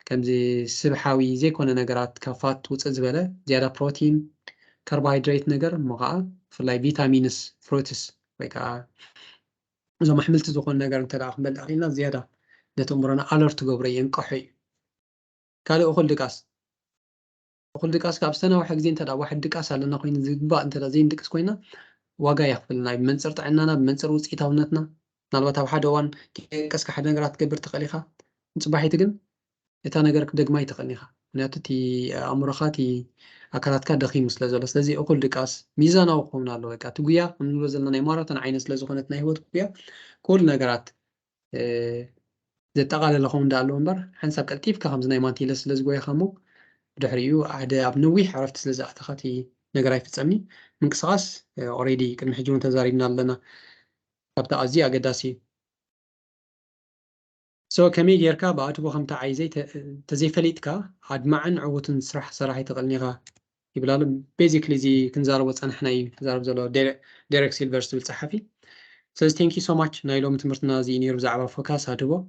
Speaker 1: كمزي سبحاوي زي كون نقرات كافات وصل زبالة زيادة بروتين كربوهيدرات نقر مقا فلاي فيتامينس فروتس ويكا إذا ما حملت زخون نقر انت داخل بالأخينا زيادة نتمرنا ألرت قبري ينقحي كالي أخل دكاس كابستنا وحق زين تدا واحد دكاس على نقين زيبا انت دا زين دكاس كوينا واقع يخفلنا بمنصر طعنانا بمنصر وصيت هونتنا نالبات أو حدا وان كاسك حدا نقرات قبر تقليخا صباحي تقن إتا نقرك دقماي تقنيخا ناتتي أمرخاتي أكلاتك دخيم سلازو سلازي أقول دكاس ميزانا وقومنا له وكا تقويا من نوزلنا نيمارة عين سلازو خانت نايهوت قويا كل نقرات زي تقال لخون دالو انبر حنساب كالتيف كخمز نايمانتي لسلاز قويا خامو دحريو عدا أبنوي عرفت سلاز أعتقاتي نقراي في تسمني من قصاص أوريدي كن محجون تزاريبنا لنا فبتا أزي أقداسي سو كمي جيركا بأتبو خمتا عايزي تزي فليتكا عاد معن عوتن سرح صراحة تقلنيغا يبلالو بيزيكلي زي كنزارو وصان حناي زارب زلو ديريك سيلفرز تبل صحفي so thank you so much نايلو متمرتنا زي نيرو زعبا فوكاس هاتبو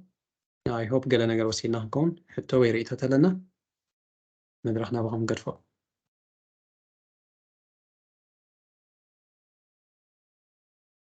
Speaker 1: I hope قلنا قر وسيلنا هكون حتى ويريتو تلنا ندرحنا بهم قرفو